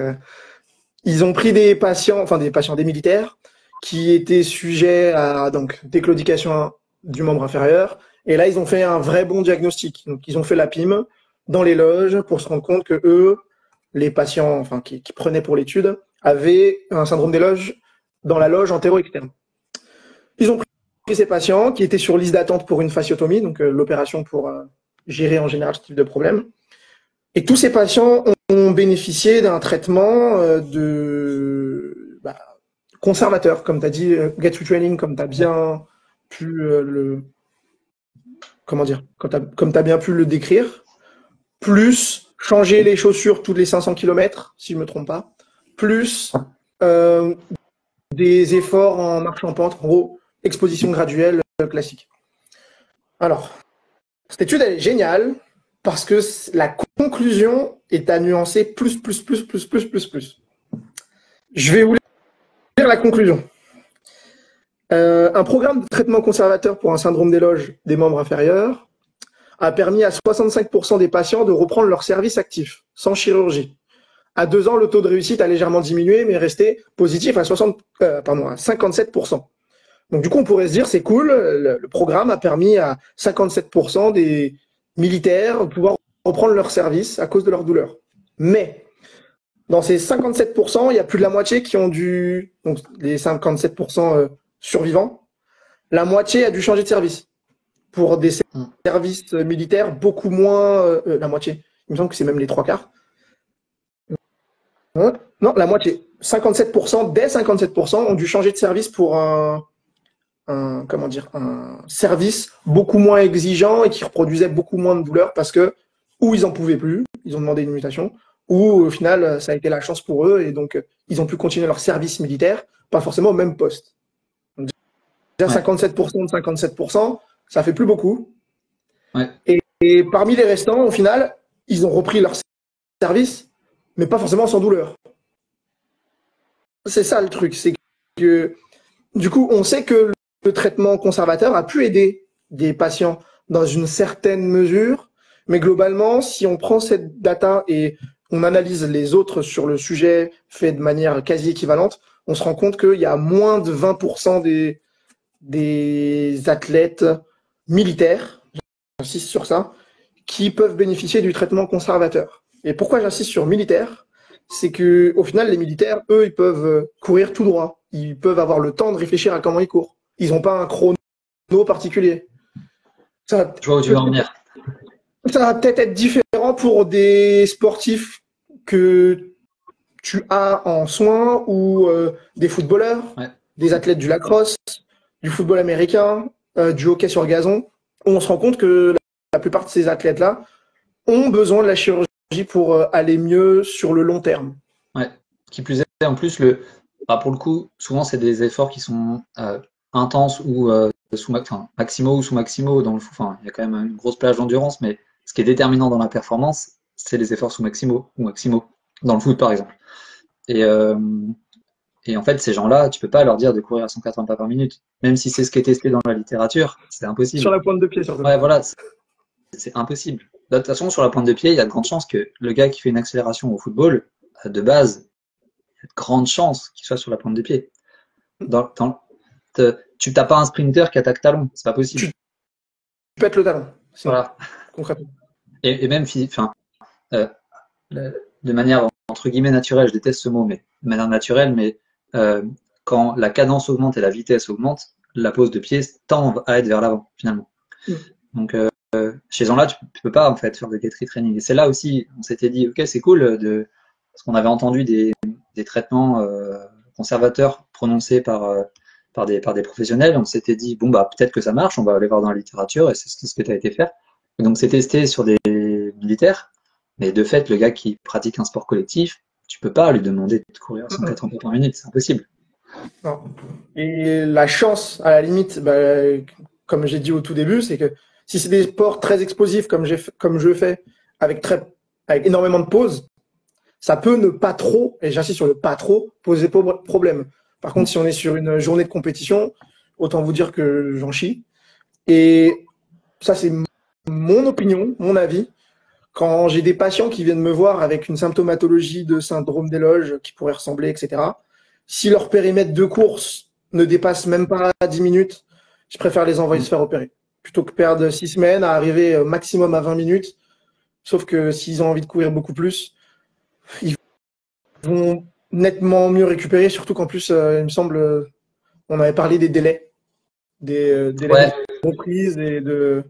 ils ont pris des patients, des militaires, qui étaient sujets à donc déclaudication du membre inférieur. Et là, ils ont fait un vrai bon diagnostic. Donc, ils ont fait la PIM dans les loges pour se rendre compte que eux, les patients, qui prenaient pour l'étude, avaient un syndrome des loges dans la loge antéro-externe. Ils ont pris ces patients qui étaient sur liste d'attente pour une fasciotomie, donc l'opération pour gérer en général ce type de problème. Et tous ces patients ont bénéficié d'un traitement conservateur, comme tu as dit, get retraining, comme tu as bien pu comme tu as bien pu le décrire, plus changer les chaussures tous les 500 km, si je ne me trompe pas, plus des efforts en marche en pente, en gros, exposition graduelle classique. Alors, Cette étude, elle est géniale parce que la conclusion est à nuancer plus. Je vais vous lire la conclusion. Un programme de traitement conservateur pour un syndrome d'éloge des membres inférieurs a permis à 65% des patients de reprendre leur service actif, sans chirurgie. À 2 ans, le taux de réussite a légèrement diminué, mais est resté positif à 57%. Donc du coup, on pourrait se dire, c'est cool, le programme a permis à 57% des militaires de pouvoir reprendre leur service à cause de leur douleur. Mais dans ces 57%, il y a plus de la moitié qui ont dû, donc les 57% survivants, la moitié a dû changer de service. Pour des services militaires, beaucoup moins, la moitié. Il me semble que c'est même les 3/4. Non, la moitié. 57%, dès 57% ont dû changer de service pour un service beaucoup moins exigeant et qui reproduisait beaucoup moins de douleur parce que ou ils en pouvaient plus, ils ont demandé une mutation, ou au final ça a été la chance pour eux et donc ils ont pu continuer leur service militaire, pas forcément au même poste. Donc, déjà 57% de 57%, ça fait plus beaucoup. Ouais. Et parmi les restants, au final, ils ont repris leur service, mais pas forcément sans douleur. C'est ça le truc, c'est que du coup, on sait que le traitement conservateur a pu aider des patients dans une certaine mesure, mais globalement, si on prend cette data et on analyse les autres sur le sujet fait de manière quasi équivalente, on se rend compte qu'il y a moins de 20% des athlètes militaires, j'insiste sur ça, qui peuvent bénéficier du traitement conservateur. Et pourquoi j'insiste sur militaire? C'est que au final, les militaires, eux, ils peuvent courir tout droit. Ils peuvent avoir le temps de réfléchir à comment ils courent. Ils n'ont pas un chrono particulier. Je vois où tu veux en venir. Ça va peut-être être différent pour des sportifs que tu as en soins ou des footballeurs, des athlètes du lacrosse, du football américain, du hockey sur gazon. On se rend compte que la plupart de ces athlètes-là ont besoin de la chirurgie pour aller mieux sur le long terme. Ouais. Qui plus est, en plus, pour le coup, souvent c'est des efforts qui sont intenses ou maximaux ou sous-maximaux dans le foot. Enfin, il y a quand même une grosse plage d'endurance, mais ce qui est déterminant dans la performance, c'est les efforts sous-maximaux ou maximaux dans le foot, par exemple. Et en fait, ces gens-là, tu peux pas leur dire de courir à 180 pas par minute, même si c'est ce qui est testé dans la littérature, c'est impossible. Sur la pointe de pied, surtout. Ouais, voilà, c'est impossible. De toute façon, sur la pointe de pied, il y a de grandes chances que le gars qui fait une accélération au football, de base, il y a de grandes chances qu'il soit sur la pointe de pied. Tu n'as pas un sprinter qui attaque talon, c'est pas possible. Tu pètes le talon. Voilà. Concrètement. Et même, de manière entre guillemets naturelle, je déteste ce mot, mais de manière naturelle, mais quand la cadence augmente et la vitesse augmente, la pose de pied tend à être vers l'avant, finalement. Donc, chez ces gens-là, tu peux pas en fait faire de get training. Et c'est là aussi, on s'était dit, ok, c'est cool parce qu'on avait entendu des traitements conservateurs prononcés par des professionnels. On s'était dit, bon bah peut-être que ça marche, on va aller voir dans la littérature et c'est ce que tu as été faire. Et donc c'est testé sur des militaires, mais de fait, le gars qui pratique un sport collectif, tu peux pas lui demander de courir à 180 pas par minute, c'est impossible. Non. Et la chance, à la limite, comme j'ai dit au tout début, c'est que si c'est des sports très explosifs comme je fais, avec énormément de pauses, ça peut ne pas trop, et j'insiste sur le pas trop, poser problème. Par contre, si on est sur une journée de compétition, autant vous dire que j'en chie. Et ça, c'est mon opinion, mon avis. Quand j'ai des patients qui viennent me voir avec une symptomatologie de syndrome d'éloge qui pourrait ressembler, etc., si leur périmètre de course ne dépasse même pas 10 minutes, je préfère les envoyer se faire opérer. Plutôt que perdre 6 semaines à arriver maximum à 20 minutes. Sauf que s'ils ont envie de courir beaucoup plus, ils vont nettement mieux récupérer, surtout qu'en plus, il me semble, on avait parlé des délais. Des délais de reprise et de...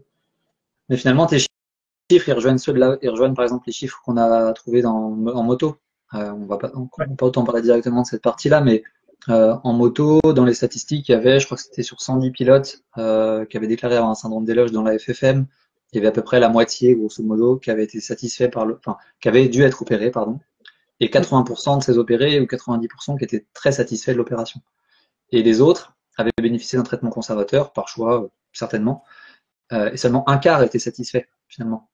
Mais finalement, tes chiffres, ils rejoignent ceux de là, ils rejoignent par exemple les chiffres qu'on a trouvés en moto. On va pas autant parler directement de cette partie-là, mais en moto, dans les statistiques, il y avait, je crois que c'était sur 110 pilotes qui avaient déclaré avoir un syndrome d'éloge dans la FFM. Il y avait à peu près la moitié, grosso modo, qui avait été satisfait qui avait dû être opéré, pardon. Et 80% de ces opérés ou 90% qui étaient très satisfaits de l'opération. Et les autres avaient bénéficié d'un traitement conservateur, par choix, certainement, et seulement un quart était satisfait finalement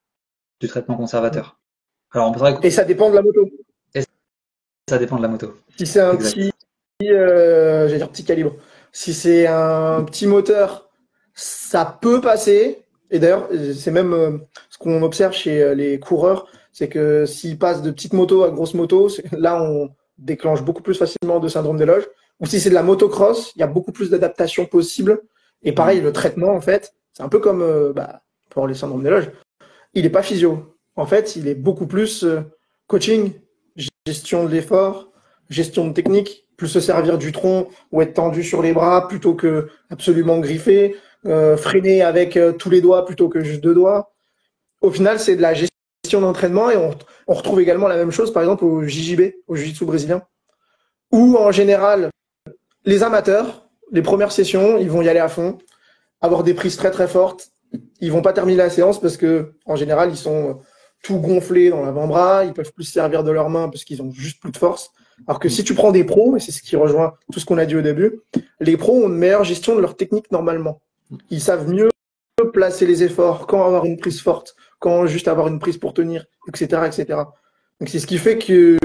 du traitement conservateur. Alors on pourrait, Et ça dépend de la moto. et ça dépend de la moto. Si c'est un Exact. petit, j'allais dire petit calibre, si c'est un petit moteur, ça peut passer. Et d'ailleurs, c'est même ce qu'on observe chez les coureurs, c'est que s'ils passent de petites motos à grosses motos, là on déclenche beaucoup plus facilement de syndrome des loges. Ou si c'est de la motocross, il y a beaucoup plus d'adaptations possibles. Et pareil, le traitement, en fait, c'est un peu comme pour les syndromes des loges. Il n'est pas physio. En fait, il est beaucoup plus coaching, gestion de l'effort, gestion de technique, plus se servir du tronc ou être tendu sur les bras plutôt que absolument griffé, freiner avec tous les doigts plutôt que juste deux doigts. Au final, c'est de la gestion d'entraînement et on retrouve également la même chose, par exemple, au JJB, au Jiu-Jitsu brésilien, où en général, les amateurs, les premières sessions, ils vont y aller à fond, avoir des prises très très fortes. Ils vont pas terminer la séance parce que en général, ils sont tout gonflés dans l'avant-bras, ils peuvent plus se servir de leurs mains parce qu'ils ont juste plus de force. Alors que si tu prends des pros, et c'est ce qui rejoint tout ce qu'on a dit au début, les pros ont une meilleure gestion de leur technique normalement. Ils savent mieux placer les efforts, quand avoir une prise forte, quand juste avoir une prise pour tenir, etc., etc. Donc c'est ce qui fait que,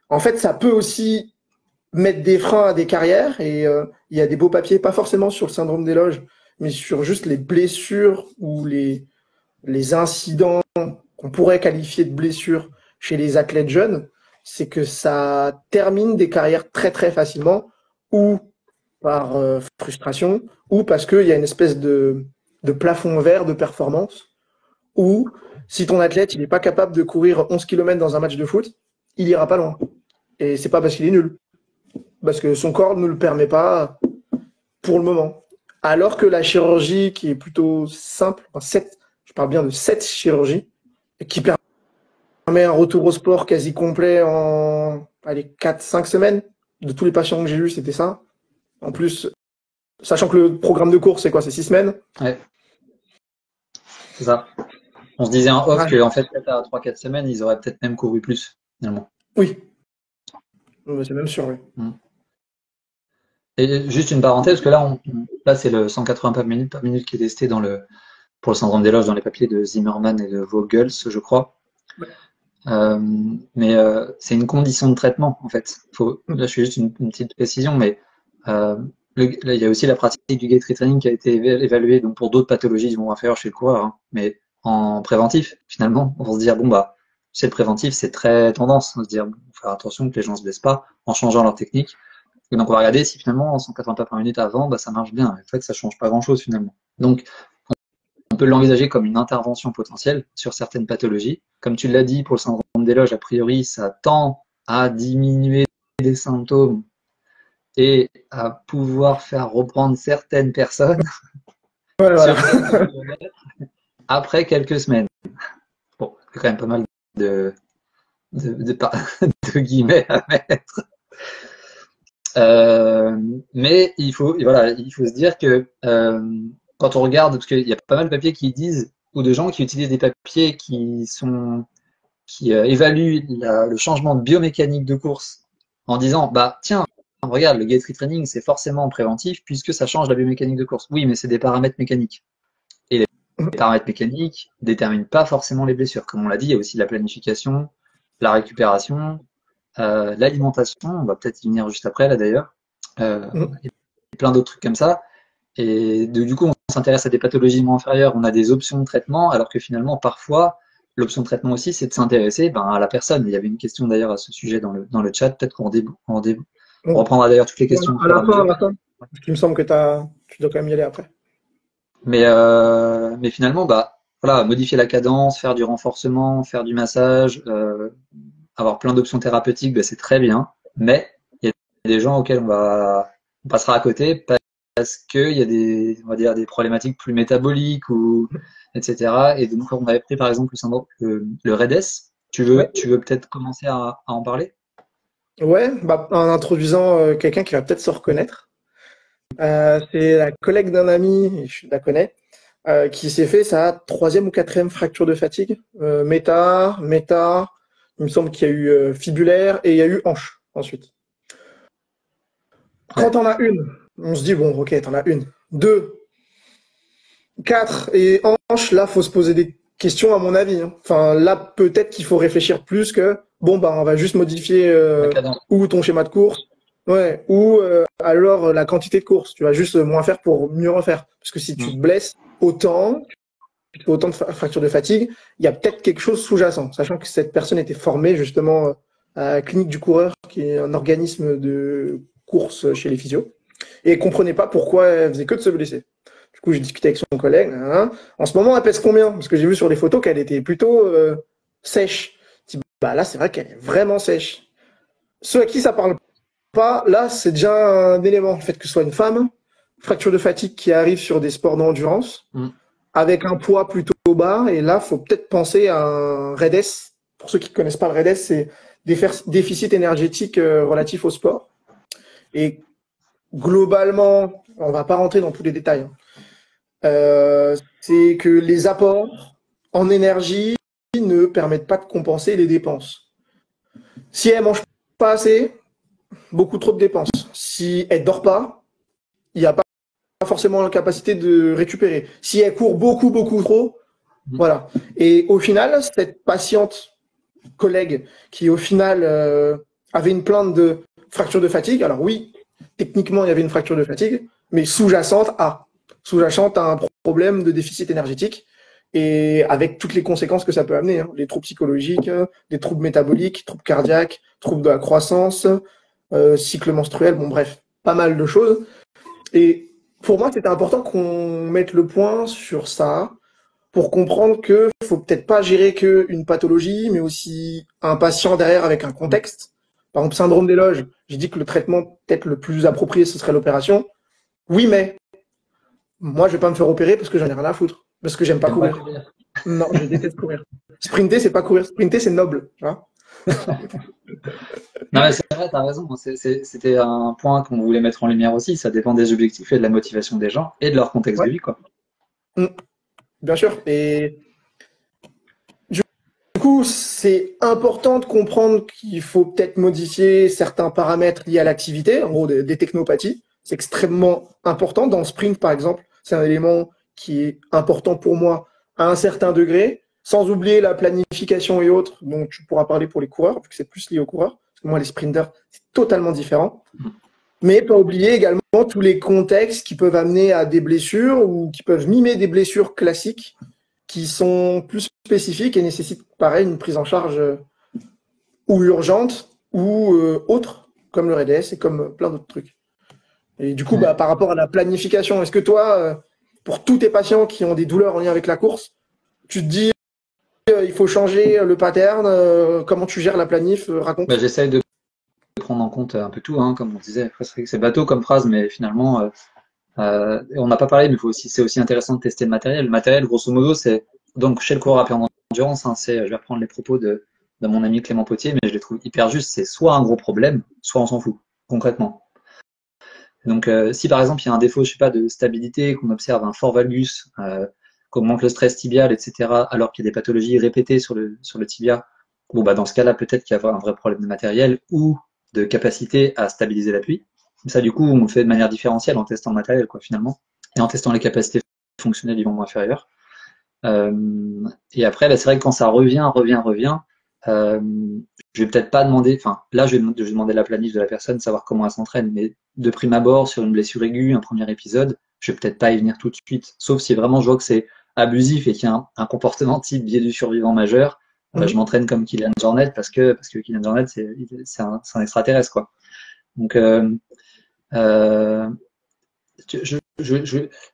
en fait, ça peut aussi mettre des freins à des carrières et il y a des beaux papiers, pas forcément sur le syndrome des loges, mais sur juste les blessures ou les incidents qu'on pourrait qualifier de blessures chez les athlètes jeunes, c'est que ça termine des carrières très très facilement ou par frustration ou parce qu'il y a une espèce de plafond vert de performance ou si ton athlète il n'est pas capable de courir 11 km dans un match de foot, il ira pas loin. Et c'est pas parce qu'il est nul, parce que son corps ne le permet pas pour le moment. Alors que la chirurgie qui est plutôt simple, je parle bien de cette chirurgie, qui permet un retour au sport quasi complet en 4-5 semaines. De tous les patients que j'ai eus, c'était ça. En plus, sachant que le programme de course, c'est quoi? C'est 6 semaines. Ouais, c'est ça. On se disait en off Ouais. que en fait, peut-être à 3-4 semaines, ils auraient peut-être même couru plus, finalement. Oui, c'est même sûr, oui. Mm. Et juste une parenthèse, parce que là c'est le 180 pas minutes par minute qui est testé pour le syndrome des loges dans les papiers de Zimmerman et de Vogels, je crois. Ouais. Mais c'est une condition de traitement, en fait. Là, je fais juste une petite précision, mais là, il y a aussi la pratique du gait retraining qui a été évaluée donc pour d'autres pathologies du membre inférieur chez le coureur, hein, mais en préventif, finalement, on va se dire, bon, bah, chez le préventif, c'est très tendance, on va se dire, bon, faut faire attention que les gens se blessent pas en changeant leur technique. Et donc, on va regarder si finalement, 180 pas par minute avant, bah, ça marche bien. En fait, ça change pas grand-chose, finalement. Donc, on peut l'envisager comme une intervention potentielle sur certaines pathologies. Comme tu l'as dit, pour le syndrome des loges, a priori, ça tend à diminuer les symptômes et à pouvoir faire reprendre certaines personnes Ouais, voilà. sur quelques kilomètres après quelques semaines. Bon, c'est quand même pas mal de, de guillemets à mettre. Mais il faut se dire que quand on regarde, parce qu'il y a pas mal de papiers qui disent, ou de gens qui utilisent des papiers qui évaluent le changement de biomécanique de course en disant, bah tiens, regarde, le gait retraining c'est forcément préventif puisque ça change la biomécanique de course. Oui, mais c'est des paramètres mécaniques. Et les paramètres mécaniques déterminent pas forcément les blessures. Comme on l'a dit, il y a aussi la planification, la récupération, l'alimentation, on va peut-être y venir juste après là d'ailleurs, et plein d'autres trucs comme ça. Et du coup, on s'intéresse à des pathologies moins inférieures, on a des options de traitement, alors que finalement, parfois, l'option de traitement aussi, c'est de s'intéresser à la personne. Il y avait une question d'ailleurs à ce sujet dans le chat, peut-être on reprendra d'ailleurs toutes les questions au À fur et la à fin, mesure. parce qu'il me semble que tu dois quand même y aller après. Mais finalement, bah, voilà, modifier la cadence, faire du renforcement, faire du massage, avoir plein d'options thérapeutiques, bah, c'est très bien. Mais il y a des gens auxquels on passera à côté parce qu'il y a on va dire, des problématiques plus métaboliques ou etc. Et donc, on avait pris par exemple le REDS. Ouais, Tu veux peut-être commencer à en parler? ouais, en introduisant quelqu'un qui va peut-être se reconnaître. C'est la collègue d'un ami, et je la connais, qui s'est fait sa troisième ou quatrième fracture de fatigue. Méta, il me semble qu'il y a eu fibulaire et il y a eu hanche ensuite. Quand Ouais. on a une, on se dit, bon, ok, t'en as une. Deux, 4 et hanche, là, faut se poser des questions à mon avis, hein. Enfin, là, peut-être qu'il faut réfléchir plus que, bon, bah, on va juste modifier La cadence. ou ton schéma de course, ouais, ou alors la quantité de course. Tu vas juste moins faire pour mieux refaire. Parce que si tu te Mm. blesses autant, tu fais autant de fractures de fatigue, il y a peut-être quelque chose sous-jacent. Sachant que cette personne était formée justement à la Clinique du Coureur, qui est un organisme de course chez les physios, et comprenait pas pourquoi elle faisait que de se blesser. Du coup, j'ai discuté avec son collègue. Hein. En ce moment, elle pèse combien? Parce que j'ai vu sur les photos qu'elle était plutôt sèche. Je dis, bah là, c'est vrai qu'elle est vraiment sèche. Ceux à qui ça parle pas, là, c'est déjà un élément. Le fait que ce soit une femme, fracture de fatigue qui arrive sur des sports d'endurance, Mm. avec un poids plutôt bas. Et là, faut peut-être penser à un REDS. Pour ceux qui ne connaissent pas le REDS, c'est déficit énergétique relatif au sport. Et globalement, on va pas rentrer dans tous les détails, hein. C'est que les apports en énergie ne permettent pas de compenser les dépenses. Si elle mange pas assez, beaucoup trop de dépenses. Si elle dort pas, il n'y a pas forcément la capacité de récupérer. Si elle court beaucoup, beaucoup trop, Mm. voilà. Et au final, cette patiente collègue qui, au final, avait une plainte de fracture de fatigue, alors oui, techniquement, il y avait une fracture de fatigue, mais sous-jacente à un problème de déficit énergétique et avec toutes les conséquences que ça peut amener, hein. Les troubles psychologiques, des troubles métaboliques, troubles cardiaques, troubles de la croissance, cycle menstruel, bon bref, pas mal de choses. Et pour moi, c'était important qu'on mette le point sur ça pour comprendre que faut peut-être pas gérer qu'une pathologie, mais aussi un patient derrière avec un Mm. contexte. Par exemple, syndrome des loges, j'ai dit que le traitement peut-être le plus approprié, ce serait l'opération. Oui, mais moi, je vais pas me faire opérer parce que j'en ai rien à foutre, parce que j'aime pas J'aime pas courir. courir. Non, je déteste courir. Sprinter, c'est pas courir. Sprinter, c'est noble. Tu vois. Non, mais c'est vrai, t'as raison. C'était un point qu'on voulait mettre en lumière aussi. Ça dépend des objectifs et de la motivation des gens et de leur contexte de Ouais, vie, quoi. mm, bien sûr. Et du coup, c'est important de comprendre qu'il faut peut-être modifier certains paramètres liés à l'activité, en gros des technopathies. C'est extrêmement important. Dans le sprint, par exemple, c'est un élément qui est important pour moi à un certain degré, sans oublier la planification et autres, dont tu pourras parler pour les coureurs, vu que c'est plus lié aux coureurs. Parce que moi, les sprinters, c'est totalement différent. Mm. Mais pas oublier également tous les contextes qui peuvent amener à des blessures ou qui peuvent mimer des blessures classiques qui sont plus spécifiques et nécessitent pareil une prise en charge ou urgente ou autre, comme le RDS et comme plein d'autres trucs. Et du coup, bah, Ouais. par rapport à la planification, est-ce que toi, pour tous tes patients qui ont des douleurs en lien avec la course, tu te dis il faut changer le pattern, comment tu gères la planif, Bah, raconte. j'essaye de prendre en compte un peu tout, hein, comme on disait. Après, c'est vrai que c'est bateau comme phrase, mais finalement, on n'a pas parlé, mais c'est aussi intéressant de tester le matériel. Le matériel, grosso modo, c'est donc chez le coureur à pied en endurance, hein, je vais reprendre les propos de mon ami Clément Potier, mais je les trouve hyper justes. C'est soit un gros problème, soit on s'en fout, concrètement. Donc, si par exemple il y a un défaut, je sais pas, de stabilité, qu'on observe un fort valgus, qu'on manque le stress tibial, etc., alors qu'il y a des pathologies répétées sur le tibia, bon bah dans ce cas-là, peut-être qu'il y a un vrai problème de matériel ou de capacité à stabiliser l'appui. Ça, du coup, on le fait de manière différentielle en testant le matériel, quoi, finalement, et en testant les capacités fonctionnelles du membre inférieur. Et après, là, c'est vrai que quand ça revient, euh, je vais peut-être pas demander, enfin, là, je vais demander la planif de la personne, savoir comment elle s'entraîne, mais de prime abord, sur une blessure aiguë, un premier épisode, je vais peut-être pas y venir tout de suite, sauf si vraiment je vois que c'est abusif et qu'il y a un comportement type biais du survivant majeur, je Mhm. m'entraîne comme Kylian Jornet parce que Kylian Jornet, c'est un extraterrestre, quoi. Donc, euh, je vais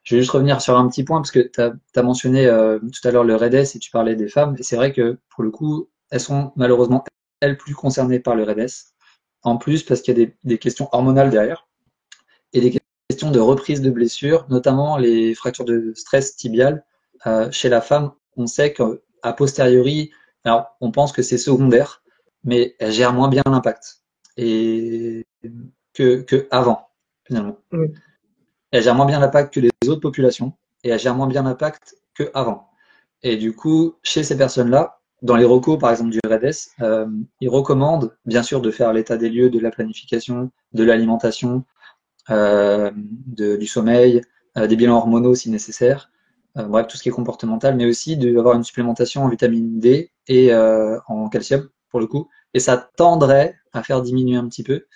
juste revenir sur un petit point parce que tu as mentionné tout à l'heure le REDS et tu parlais des femmes. Et c'est vrai que pour le coup, elles sont malheureusement elles plus concernées par le REDS. En plus, parce qu'il y a des questions hormonales derrière et des questions de reprise de blessures, notamment les fractures de stress tibial. Chez la femme, on sait qu'à posteriori, alors on pense que c'est secondaire, mais elle gère moins bien l'impact et que avant finalement. Mhm. Elle gère moins bien l'impact que les autres populations et elle gère moins bien l'impact qu'avant. Et du coup, chez ces personnes-là, dans les recos, par exemple, du REDS, ils recommandent, bien sûr, de faire l'état des lieux de la planification, de l'alimentation, du sommeil, des bilans hormonaux si nécessaire, bref, tout ce qui est comportemental, mais aussi d'avoir une supplémentation en vitamine D et en calcium, pour le coup. Et ça tendrait à faire diminuer un petit peu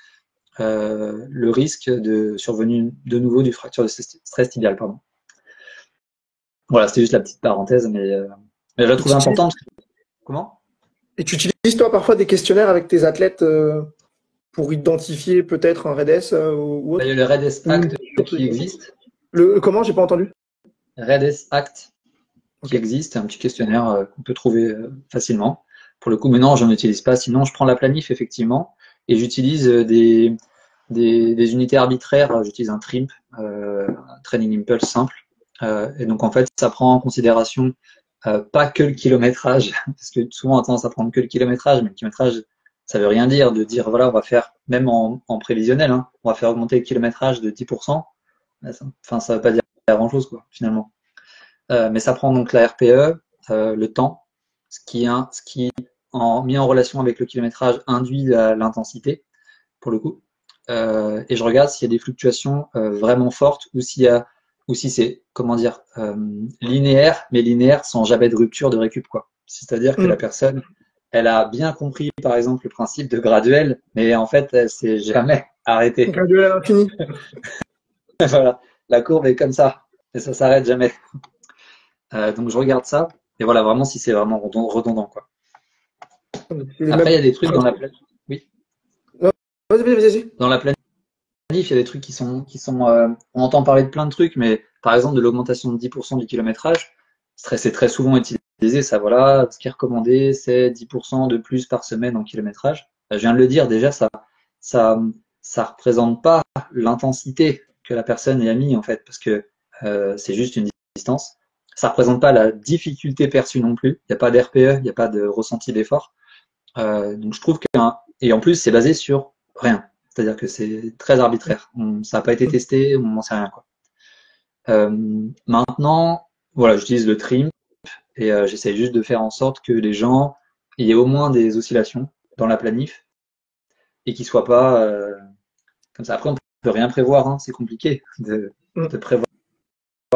le risque de survenue de nouveau du fracture de stress tibial, pardon. Voilà, c'était juste la petite parenthèse, mais je la trouvais importante. Comment? Et tu utilises, toi, parfois des questionnaires avec tes athlètes pour identifier peut-être un REDS ou Il y autre? a le REDS Ou Act qui existe. comment? J'ai pas entendu. REDS Act qui Ok. existe, un petit questionnaire qu'on peut trouver facilement. Pour le coup, mais non, j'en utilise pas. Sinon, je prends la planif, effectivement, et j'utilise des unités arbitraires. J'utilise un TRIMP, un Training Impulse simple. Et donc, en fait, ça prend en considération pas que le kilométrage, parce que souvent on a tendance à prendre que le kilométrage, mais le kilométrage, ça veut rien dire de dire, voilà, on va faire, même en prévisionnel, hein, on va faire augmenter le kilométrage de 10%. Enfin, ça veut pas dire grand-chose, quoi, finalement. Mais ça prend donc la RPE, le temps, ce qui mis en relation avec le kilométrage, induit l'intensité, pour le coup. Et je regarde s'il y a des fluctuations vraiment fortes ou si c'est, comment dire, linéaire, mais linéaire sans jamais de rupture de récup, quoi. C'est-à-dire que la Hmm. personne, elle a bien compris, par exemple, le principe de graduel, mais en fait, elle s'est jamais arrêtée. Graduel à l'infini. Voilà. La courbe est comme ça, et ça s'arrête jamais. Donc je regarde ça, et voilà, vraiment si c'est vraiment redondant, quoi. C'est les Après, il mêmes y a des trucs dans la principes. planif. Oui, Non, vas-y. dans la planif, il y a des trucs on entend parler de plein de trucs, mais par exemple de l'augmentation de 10% du kilométrage, c'est très souvent utilisé, ça voilà, ce qui est recommandé, c'est 10% de plus par semaine en kilométrage. Je viens de le dire, déjà, ça, ça représente pas l'intensité que la personne a mis, en fait, parce que c'est juste une distance. Ça représente pas la difficulté perçue non plus. Il n'y a pas d'RPE, il n'y a pas de ressenti d'effort. Donc je trouve et en plus c'est basé sur rien. C'est-à-dire que c'est très arbitraire. Ça n'a pas été testé, on n'en sait rien, quoi. Maintenant, voilà, j'utilise le trim et j'essaie juste de faire en sorte que les gens il y ait au moins des oscillations dans la planif et qu'ils soient pas comme ça. Après, on peut rien prévoir, hein, c'est compliqué de prévoir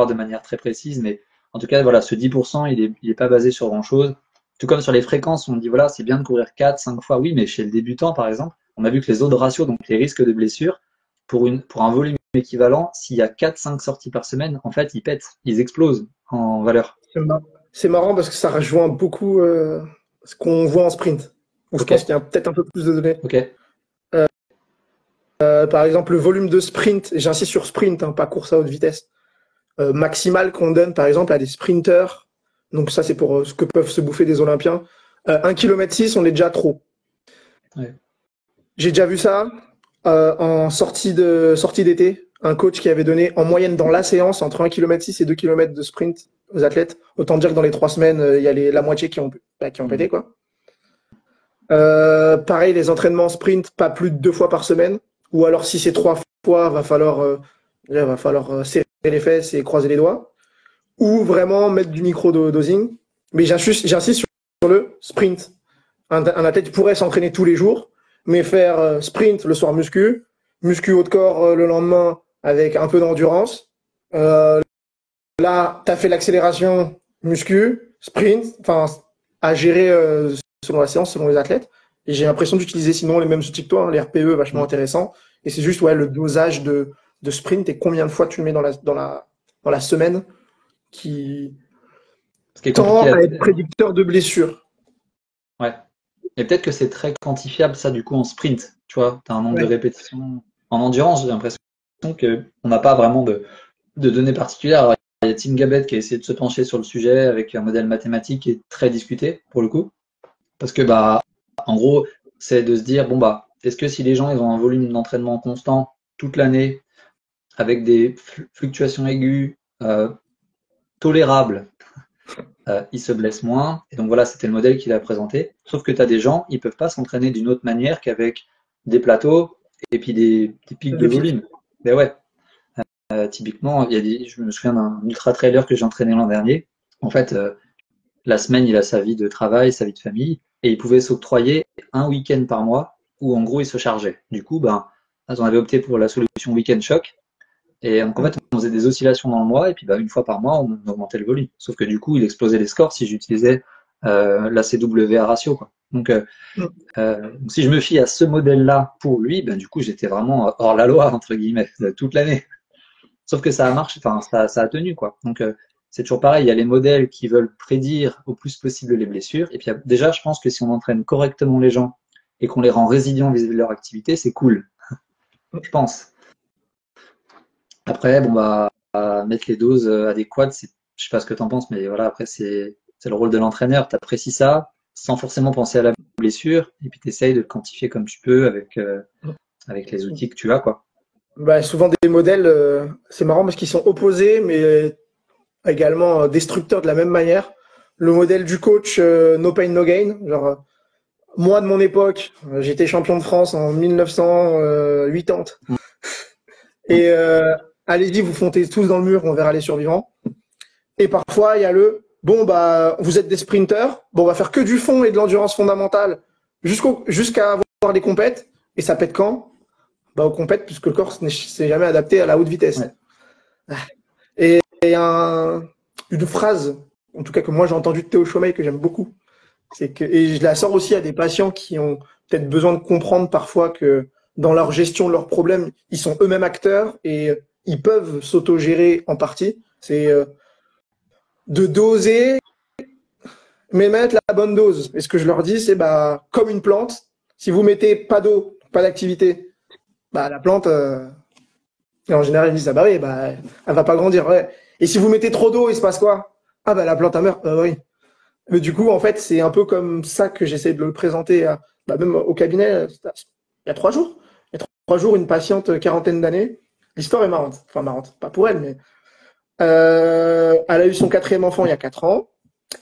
de manière très précise, mais en tout cas, voilà, ce 10%, il est pas basé sur grand-chose. Tout comme sur les fréquences, on dit, voilà, c'est bien de courir 4, 5 fois, oui, mais chez le débutant, par exemple, on a vu que les autres ratios, donc les risques de blessure, pour un volume équivalent, s'il y a 4, 5 sorties par semaine, en fait, ils pètent, ils explosent en valeur. C'est marrant parce que ça rejoint beaucoup ce qu'on voit en sprint. Où je Ok, pense qu'il y a peut-être un peu plus de données. ok, Par exemple, le volume de sprint, et j'insiste sur sprint, hein, pas course à haute vitesse, maximal qu'on donne par exemple à des sprinteurs. Donc ça, c'est pour ce que peuvent se bouffer des Olympiens. 1 km 6, on est déjà trop. ouais. J'ai déjà vu ça en sortie d'été. Un coach qui avait donné en moyenne dans la séance entre 1 km 6 et 2 km de sprint aux athlètes. Autant dire que dans les 3 semaines, il y a la moitié qui ont pété, quoi. Pareil, les entraînements sprint, pas plus de 2 fois par semaine. Ou alors, si c'est 3 fois, va falloir serrer les fesses et croiser les doigts. Ou vraiment mettre du micro-dosing. Mais j'insiste sur le sprint. Un athlète pourrait s'entraîner tous les jours, mais faire sprint le soir muscu haut de corps le lendemain avec un peu d'endurance. Là, tu as fait l'accélération muscu, sprint, enfin, à gérer selon la séance, selon les athlètes. Et j'ai l'impression d'utiliser sinon les mêmes outils que toi, hein, les RPE, vachement Mm. intéressant. Et c'est juste ouais, le dosage de sprint et combien de fois tu le mets dans la semaine qui Ce qui est tend compliqué à être prédicteur de blessure. ouais. Et peut-être que c'est très quantifiable, ça, du coup, en sprint. Tu vois, tu as un nombre de Ouais. répétitions. En endurance, j'ai l'impression qu'on n'a pas vraiment de données particulières. Alors, il y a Tim Gabet qui a essayé de se pencher sur le sujet avec un modèle mathématique qui est très discuté, pour le coup. Parce que, bah, en gros, c'est de se dire, bon, bah, est-ce que si les gens ils ont un volume d'entraînement constant toute l'année, avec des fluctuations aiguës, tolérables, ils se blessent moins. Et donc voilà, c'était le modèle qu'il a présenté. Sauf que tu as des gens, ils peuvent pas s'entraîner d'une autre manière qu'avec des plateaux et puis des pics de Des pics. volume. Mais ouais, typiquement, je me souviens d'un ultra trailer que j'ai entraîné l'an dernier. En fait, la semaine, il a sa vie de travail, sa vie de famille, et il pouvait s'octroyer un week-end par mois où en gros il se chargeait. Du coup, ben, on avait opté pour la solution week-end choc. Et donc, en fait, on faisait des oscillations dans le mois, et puis bah, une fois par mois, on augmentait le volume. Sauf que du coup, il explosait les scores si j'utilisais la CWA ratio, quoi. Donc, si je me fie à ce modèle-là pour lui, ben, du coup, j'étais vraiment hors la loi, entre guillemets, toute l'année. Sauf que ça a marché, enfin, ça a tenu, quoi. Donc, c'est toujours pareil, il y a les modèles qui veulent prédire au plus possible les blessures. Et puis, déjà, je pense que si on entraîne correctement les gens et qu'on les rend résilients vis-à-vis de leur activité, c'est cool, je pense. Après, bon, bah, mettre les doses adéquates, je sais pas ce que tu en penses, mais voilà, après, c'est le rôle de l'entraîneur. Tu apprécies ça sans forcément penser à la blessure, et puis tu essayes de le quantifier comme tu peux avec les outils que tu as, quoi. Bah, souvent des modèles, c'est marrant parce qu'ils sont opposés, mais également destructeurs de la même manière. Le modèle du coach no pain no gain, genre moi de mon époque, j'étais champion de France en 1980 et allez-y, vous fontez tous dans le mur, on verra les survivants. Et parfois il y a le bon bah vous êtes des sprinters, bon on va faire que du fond et de l'endurance fondamentale jusqu'à avoir des compètes et ça pète quand? Bah aux compètes puisque le corps s'est jamais adapté à la haute vitesse. Ouais. Une phrase, en tout cas que moi j'ai entendu de Théo Chaumet que j'aime beaucoup, c'est que, et je la sors aussi à des patients qui ont peut-être besoin de comprendre parfois que dans leur gestion de leurs problèmes, ils sont eux-mêmes acteurs et ils peuvent s'autogérer en partie. C'est de doser, mais mettre la bonne dose. Et ce que je leur dis, c'est bah comme une plante, si vous mettez pas d'eau, pas d'activité, bah la plante, et en général ils disent ah bah oui, bah elle va pas grandir. Ouais. Et si vous mettez trop d'eau, il se passe quoi? Ah bah la plante elle meurt. Oui. Mais du coup, en fait, c'est un peu comme ça que j'essaie de le présenter bah, même au cabinet. Il y a 3 jours. Il y a 3 jours, une patiente quarantaine d'années. L'histoire est marrante. Enfin, marrante. Pas pour elle, mais elle a eu son 4e enfant il y a 4 ans.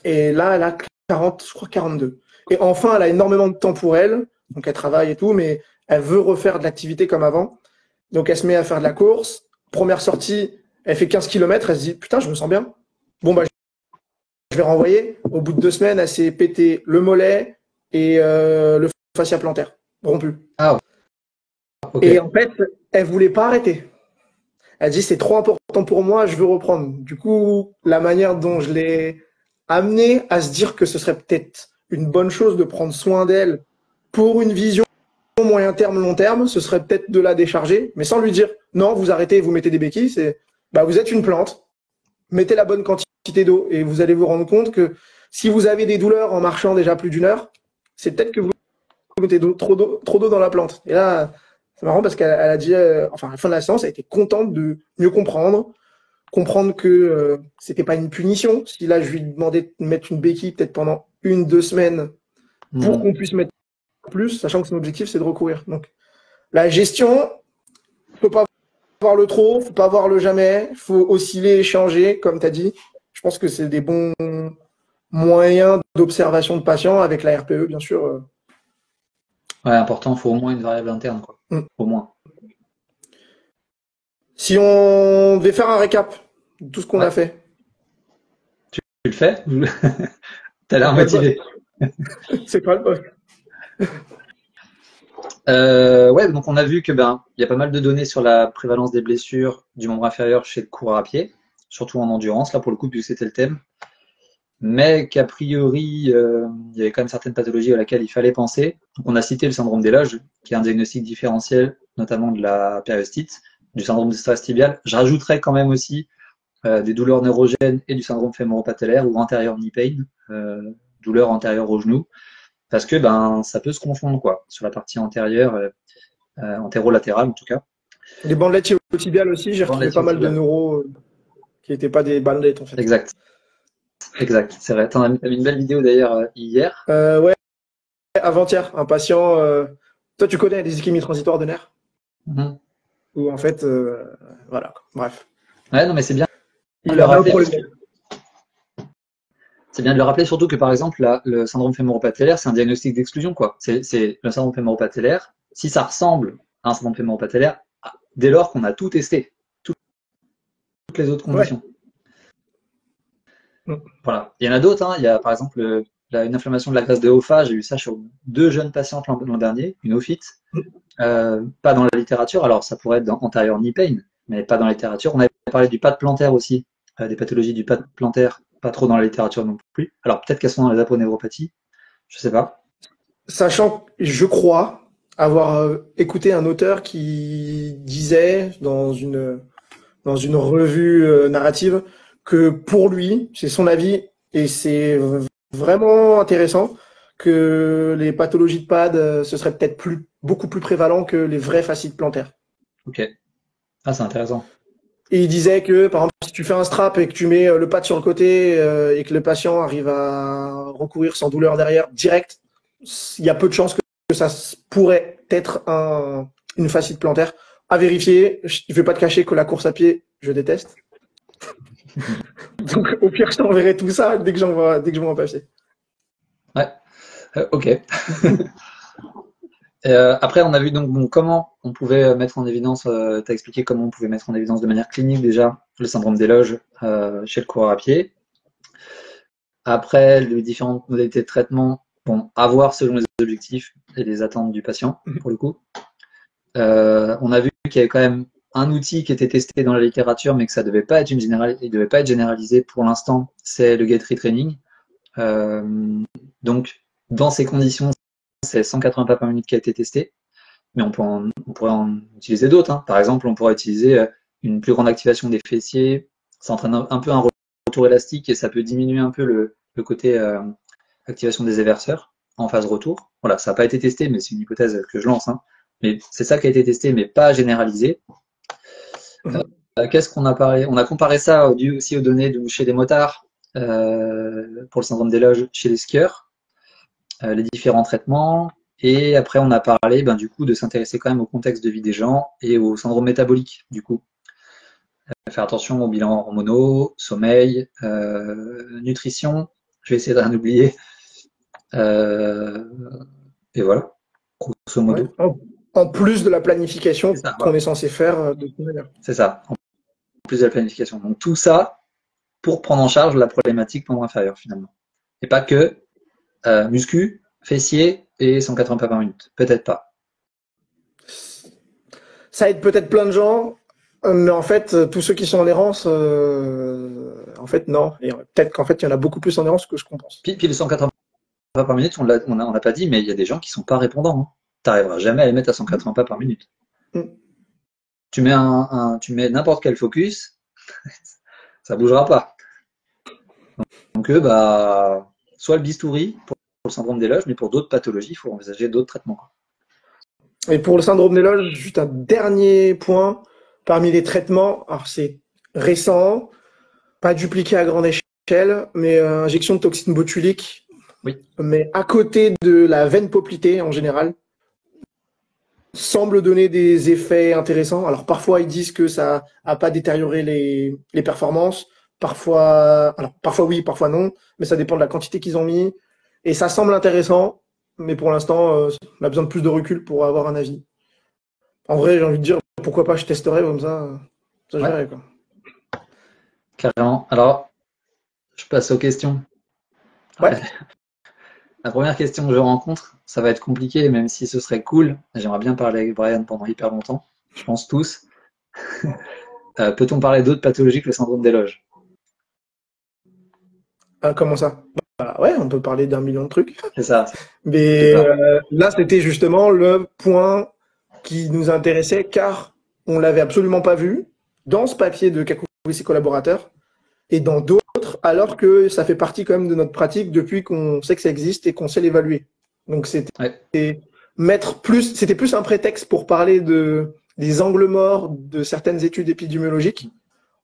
Et là, elle a 40, je crois 42. Et enfin, elle a énormément de temps pour elle. Donc, elle travaille et tout, mais elle veut refaire de l'activité comme avant. Donc, elle se met à faire de la course. Première sortie, elle fait 15 km. Elle se dit, putain, je me sens bien. Bon, bah, je vais renvoyer. Au bout de 2 semaines, elle s'est pété le mollet et le fascia plantaire rompu. Ah, ok. Et en fait, elle voulait pas arrêter. Elle dit c'est trop important pour moi, je veux reprendre. Du coup, la manière dont je l'ai amenée à se dire que ce serait peut-être une bonne chose de prendre soin d'elle pour une vision moyen terme, long terme, ce serait peut-être de la décharger, mais sans lui dire non, vous arrêtez, vous mettez des béquilles. C'est bah vous êtes une plante, mettez la bonne quantité d'eau et vous allez vous rendre compte que si vous avez des douleurs en marchant déjà plus d'1 heure, c'est peut-être que vous mettez trop d'eau dans la plante. Et là, c'est marrant parce qu'elle a dit, enfin, à la fin de la séance, elle était contente de mieux comprendre que c'était pas une punition. Si là, je lui demandais de mettre une béquille peut-être pendant 1-2 semaines pour qu'on puisse mettre plus, sachant que son objectif, c'est de recourir. Donc, la gestion, faut pas voir le trop, faut pas voir le jamais, faut osciller, échanger, comme tu as dit. Je pense que c'est des bons moyens d'observation de patients avec la RPE, bien sûr. Ouais, important, il faut au moins une variable interne, quoi. Au moins. Si on devait faire un récap de tout ce qu'on a fait. Tu le fais? T'as l'air motivé. C'est pas le poste. Ouais, donc on a vu que il y a pas mal de données sur la prévalence des blessures du membre inférieur chez le coureur à pied, surtout en endurance, là pour le coup, puisque c'était le thème. Mais qu'a priori, il y avait quand même certaines pathologies à laquelle il fallait penser. Donc on a cité le syndrome des loges, qui est un diagnostic différentiel, notamment de la périostite, du syndrome du stress tibial. Je rajouterais quand même aussi des douleurs neurogènes et du syndrome fémoro-patellaire ou antérieur knee pain, douleur antérieure au genou, parce que ça peut se confondre quoi, sur la partie antérieure, antérolatérale en tout cas. Les bandelettes tibiales aussi, j'ai retrouvé pas mal de neuro qui n'étaient pas des bandelettes en fait. Exact. Exact, c'est vrai. T'as mis une belle vidéo d'ailleurs hier. Ouais, avant-hier, un patient. Toi, tu connais les ischémies transitoires de nerfs Ou en fait, voilà. Bref. Ouais, non, mais c'est bien. Il a un problème. C'est bien de le rappeler, surtout que par exemple, là, le syndrome fémoro-patellaire, c'est un diagnostic d'exclusion, quoi. C'est le syndrome fémoro-patellaire. Si ça ressemble à un syndrome fémoro-patellaire, dès lors qu'on a tout testé, toutes les autres conditions. Ouais. Voilà. Il y en a d'autres, hein. Il y a par exemple une inflammation de la graisse de Hoffa. J'ai eu ça sur 2 jeunes patientes l'an dernier, une ophite. Pas dans la littérature, alors ça pourrait être dans antérieur knee pain, mais pas dans la littérature. On avait parlé du pad plantaire aussi, des pathologies du pad plantaire, pas trop dans la littérature non plus. Alors peut-être qu'elles sont dans les aponeuropathies, je sais pas. Sachant que je crois avoir écouté un auteur qui disait dans une revue narrative que pour lui, c'est son avis et c'est vraiment intéressant que les pathologies de PAD, ce serait peut-être beaucoup plus prévalent que les vrais fascites plantaires. Ok. Ah, c'est intéressant. Et il disait que, par exemple, si tu fais un strap et que tu mets le pad sur le côté et que le patient arrive à recourir sans douleur derrière direct, il y a peu de chances que ça pourrait être une fascite plantaire. À vérifier, je ne vais pas te cacher que la course à pied, je déteste. Donc au pire, je t'enverrai tout ça dès que je vois un papier. Ouais, ok. Après, on a vu donc bon, comment on pouvait mettre en évidence, tu as expliqué comment on pouvait mettre en évidence de manière clinique déjà le syndrome des loges chez le coureur à pied. Après, les différentes modalités de traitement, bon, à voir selon les objectifs et les attentes du patient, pour le coup. On a vu qu'il y avait quand même un outil qui était testé dans la littérature, mais que ça devait pas être il devait pas être généralisé pour l'instant, c'est le gait retraining. Donc, dans ces conditions, c'est 180 pas par minute qui a été testé, mais on pourrait en utiliser d'autres, hein. Par exemple, on pourrait utiliser une plus grande activation des fessiers, ça entraîne un peu un retour élastique et ça peut diminuer un peu le côté activation des éverseurs en phase retour. Voilà, ça n'a pas été testé, mais c'est une hypothèse que je lance, hein. Mais c'est ça qui a été testé, mais pas généralisé. Qu'est-ce qu'on a parlé? On a comparé ça aussi aux données chez les motards pour le syndrome des loges chez les skieurs, les différents traitements. Et après, on a parlé du coup de s'intéresser quand même au contexte de vie des gens et au syndrome métabolique, du coup. Faire attention aux bilans hormonaux, sommeil, nutrition. Je vais essayer de rien oublier. Et voilà, grosso Ouais. modo. En plus de la planification C'est ça, qu'on voilà. est censé faire de toute manière. C'est ça, en plus de la planification. Donc tout ça pour prendre en charge la problématique pendant inférieure finalement. Et pas que muscu, fessier et 180 pas par minute. Peut-être pas. Ça aide peut-être plein de gens, mais en fait, tous ceux qui sont en errance, en fait, non. Et peut-être qu'en fait, il y en a beaucoup plus en errance que ce qu'on pense. Puis le 180 pas par minute, on n'a pas dit, mais il y a des gens qui sont pas répondants, hein. Tu n'arriveras jamais à les mettre à 180 pas par minute. Mm. Tu mets n'importe quel focus, ça bougera pas. Donc soit le bistouri pour le syndrome des loges, mais pour d'autres pathologies, il faut envisager d'autres traitements, quoi. Et pour le syndrome des loges, juste un dernier point parmi les traitements. Alors, c'est récent, pas dupliqué à grande échelle, mais injection de toxine botulique. Oui. Mais à côté de la veine poplitée en général, semble donner des effets intéressants. Alors parfois ils disent que ça a pas détérioré les performances, parfois oui, parfois non, mais ça dépend de la quantité qu'ils ont mis. Et ça semble intéressant, mais pour l'instant, on a besoin de plus de recul pour avoir un avis. En vrai, j'ai envie de dire, pourquoi pas, je testerai comme ça je Ouais, verrai, quoi. carrément. Alors, je passe aux questions. Ouais, La première question que je rencontre, ça va être compliqué, même si ce serait cool. J'aimerais bien parler avec Brian pendant hyper longtemps. Je pense tous. Peut-on parler d'autres pathologies que le syndrome des loges? comment ça? Bah, ouais, on peut parler d'un million de trucs. C'est ça. Je sais Mais pas. là, c'était justement le point qui nous intéressait car on l'avait absolument pas vu dans ce papier de Kakou et ses collaborateurs et dans d'autres, alors que ça fait partie quand même de notre pratique depuis qu'on sait que ça existe et qu'on sait l'évaluer. Donc Ouais. c'était plus un prétexte pour parler des angles morts de certaines études épidémiologiques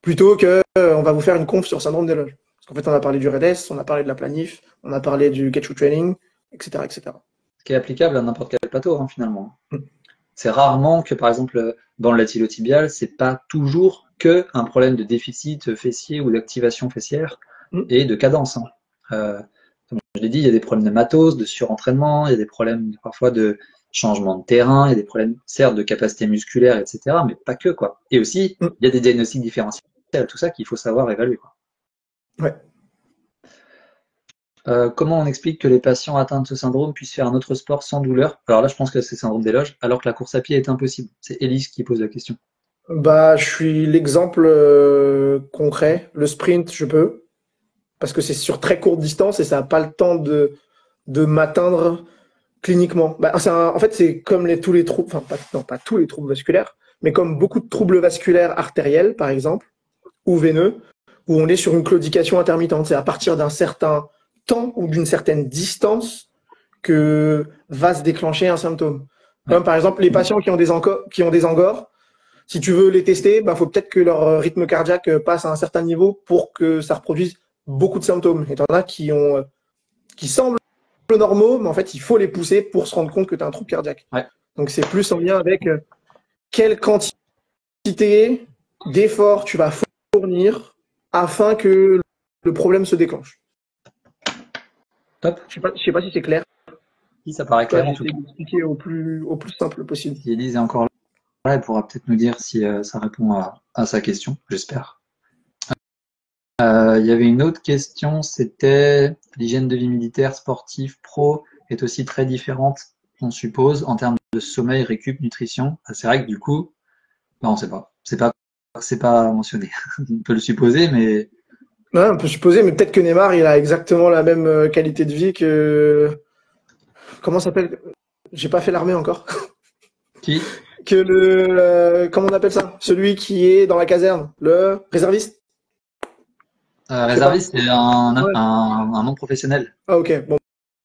plutôt que on va vous faire une conf sur syndrome des loges. Parce qu'en fait, on a parlé du REDES, on a parlé de la planif, on a parlé du get through training, etc., etc. Ce qui est applicable à n'importe quel plateau, hein, finalement. Mm. C'est rarement que, par exemple, dans le latilo-tibial, c'est pas toujours que un problème de déficit fessier ou d'activation fessière Mm. et de cadence, hein. Comme je l'ai dit, il y a des problèmes de matos, de surentraînement, il y a des problèmes parfois de changement de terrain, il y a des problèmes, certes, de capacité musculaire, etc., mais pas que, quoi. Et aussi, Mm. il y a des diagnostics différentiels, tout ça qu'il faut savoir évaluer, quoi. Ouais. Comment on explique que les patients atteints de ce syndrome puissent faire un autre sport sans douleur? Alors là, je pense que c'est le syndrome des loges, alors que la course à pied est impossible. C'est Élise qui pose la question. Bah, je suis l'exemple concret. Le sprint, je peux, parce que c'est sur très courte distance et ça n'a pas le temps de m'atteindre cliniquement. Bah, en fait, c'est comme tous les troubles, enfin, non, pas tous les troubles vasculaires, mais comme beaucoup de troubles vasculaires artériels, par exemple, ou veineux, où on est sur une claudication intermittente. C'est à partir d'un certain temps ou d'une certaine distance que va se déclencher un symptôme. Ouais. Comme par exemple les patients qui ont des angores, si tu veux les tester, bah, faut peut-être que leur rythme cardiaque passe à un certain niveau pour que ça reproduise beaucoup de symptômes. Et t'en as qui semblent normaux, mais en fait, il faut les pousser pour se rendre compte que tu as un trouble cardiaque. Ouais. Donc, c'est plus en lien avec quelle quantité d'efforts tu vas fournir afin que le problème se déclenche. Top. Je sais pas si c'est clair. Si, ça paraît Toi, clair en tout j'essaie cas. d'expliquer au plus simple possible. Si Élise est encore là, elle pourra peut-être nous dire si ça répond à sa question, j'espère. Il y avait une autre question, c'était l'hygiène de vie militaire, sportif, pro est aussi très différente, on suppose, en termes de sommeil, récup, nutrition. Ah, c'est vrai que du coup, non, on ne sait pas. C'est pas mentionné. On peut le supposer, mais Ouais, on peut supposer, mais peut-être que Neymar, il a exactement la même qualité de vie que. Comment ça s'appelle? J'ai pas fait l'armée encore. qui? Que comment on appelle ça? Celui qui est dans la caserne, le réserviste? Je sais pas. Réserviste, c'est Ouais. un nom professionnel. Ah, ok. Bon,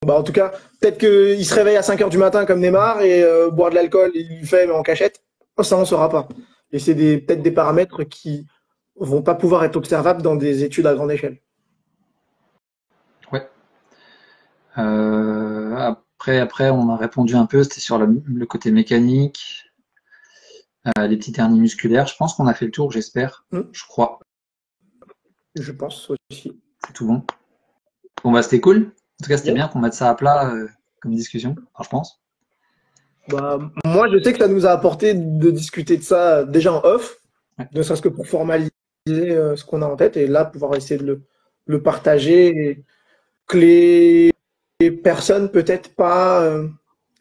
bah, en tout cas, peut-être qu'il se réveille à 5 heures du matin comme Neymar et boire de l'alcool, il le fait, mais en cachette. Oh, ça, on ne saura pas. Et c'est peut-être des paramètres qui vont pas pouvoir être observables dans des études à grande échelle. Ouais. Après, on a répondu un peu, c'était sur le côté mécanique, les petites hernies musculaires. Je pense qu'on a fait le tour, j'espère. Hmm, Je crois. je pense aussi. C'est tout bon. Bon, bah, c'était cool. En tout cas, c'était Yes. bien qu'on mette ça à plat comme discussion, enfin, je pense. Bah, moi, je sais que ça nous a apporté de discuter de ça déjà en off, Ouais, ne serait-ce que pour formaliser ce qu'on a en tête et là, pouvoir essayer de le partager et que les personnes peut-être pas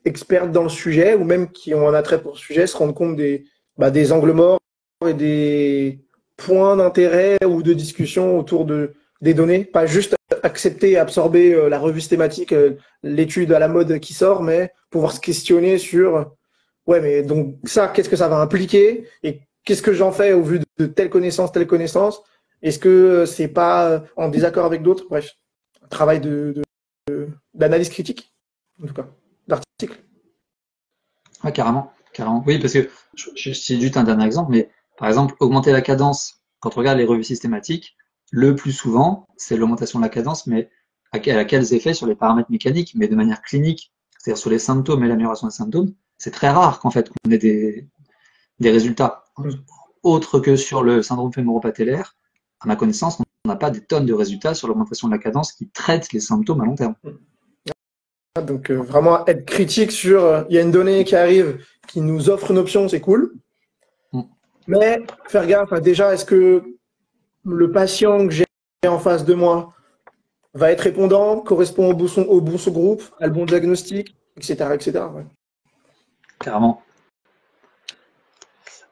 expertes dans le sujet ou même qui ont un attrait pour le sujet se rendent compte des angles morts et des points d'intérêt ou de discussion autour des données. Pas juste accepter et absorber la revue thématique, l'étude à la mode qui sort, mais pouvoir se questionner sur ouais, mais donc ça, qu'est-ce que ça va impliquer et qu'est-ce que j'en fais au vu de telle connaissance? Est-ce que c'est pas en désaccord avec d'autres? Bref, un travail d'analyse critique, en tout cas, d'article. ouais, carrément, carrément. Oui, parce que c'est juste un dernier exemple, mais par exemple, augmenter la cadence, quand on regarde les revues systématiques, le plus souvent, c'est l'augmentation de la cadence, mais à quels effets sur les paramètres mécaniques, mais de manière clinique, c'est-à-dire sur les symptômes et l'amélioration des symptômes, c'est très rare qu'en fait qu'on ait des résultats. Mm. Autre que sur le syndrome fémoro-patellaire, à ma connaissance, on n'a pas des tonnes de résultats sur l'augmentation de la cadence qui traitent les symptômes à long terme. Donc vraiment être critique sur, il y a une donnée qui arrive qui nous offre une option, c'est cool, Mm. mais faire gaffe à déjà, est-ce que le patient que j'ai en face de moi va être répondant, correspond au bon sous-groupe, a le bon diagnostic, etc. etc. Ouais. Carrément.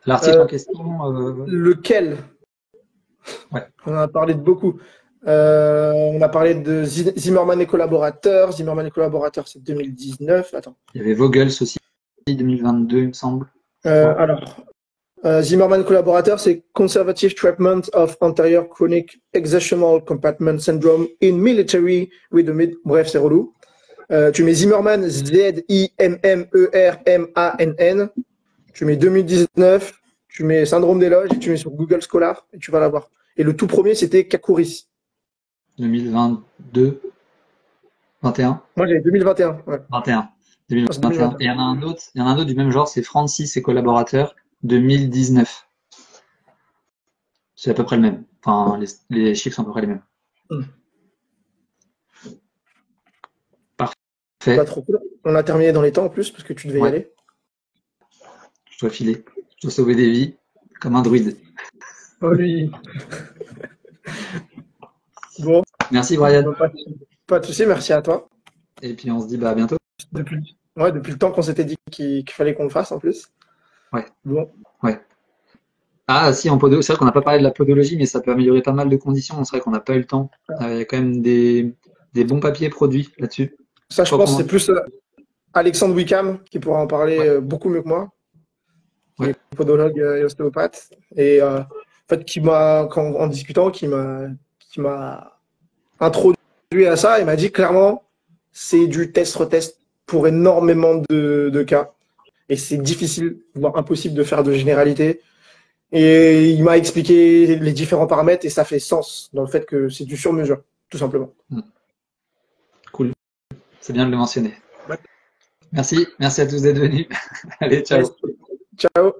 L'article en Euh, question, lequel? ouais, On en a parlé de beaucoup. On a parlé de Zimmerman et collaborateurs. Zimmerman et collaborateurs, c'est 2019. Attends. il y avait Vogels aussi, 2022, il me semble, je crois. Alors, Zimmerman collaborateur, c'est Conservative Treatment of Anterior Chronic Exertional Compartment Syndrome in Military with a mid. Bref, c'est relou. Tu mets Zimmerman, Zimmermann. Tu mets 2019. Tu mets syndrome d'éloge et tu mets sur Google Scholar et tu vas l'avoir. Et le tout premier, c'était Kakouris. 2022, 21, Moi, j'avais 2021. Ouais. 21, Ah, c'est 2021. Et 2021. il y en a un autre du même genre, c'est Francis et collaborateurs, 2019. C'est à peu près le même. Enfin, les chiffres sont à peu près les mêmes. Hmm. Pas Parfait. trop cool. On a terminé dans les temps en plus parce que tu devais y Ouais, aller. je dois filer. Je dois sauver des vies, comme un druide. Oh oui. Bon, Merci Brian. bah, pas de souci, merci à toi. Et puis on se dit bah à bientôt. Ouais, depuis le temps qu'on s'était dit qu'il fallait qu'on le fasse en plus. Ouais, Bon, ouais. Ah, si, en podologie, c'est vrai qu'on n'a pas parlé de la podologie, mais ça peut améliorer pas mal de conditions. C'est vrai qu'on n'a pas eu le temps. Il y a quand même des bons papiers produits là-dessus. Ça, Je je crois pense, qu'on. c'est plus Alexandre Wickham qui pourra en parler Ouais, beaucoup mieux que moi, qui ouais. est podologue et ostéopathe, et en fait, en discutant, qui m'a introduit à ça, il m'a dit clairement, c'est du test-retest pour énormément de cas, et c'est difficile, voire impossible de faire de généralité. Et il m'a expliqué les différents paramètres et ça fait sens dans le fait que c'est du sur-mesure, tout simplement. Mm. Cool. C'est bien de le mentionner. Merci. Merci à tous d'être venus. Allez, ciao. Merci. Ciao.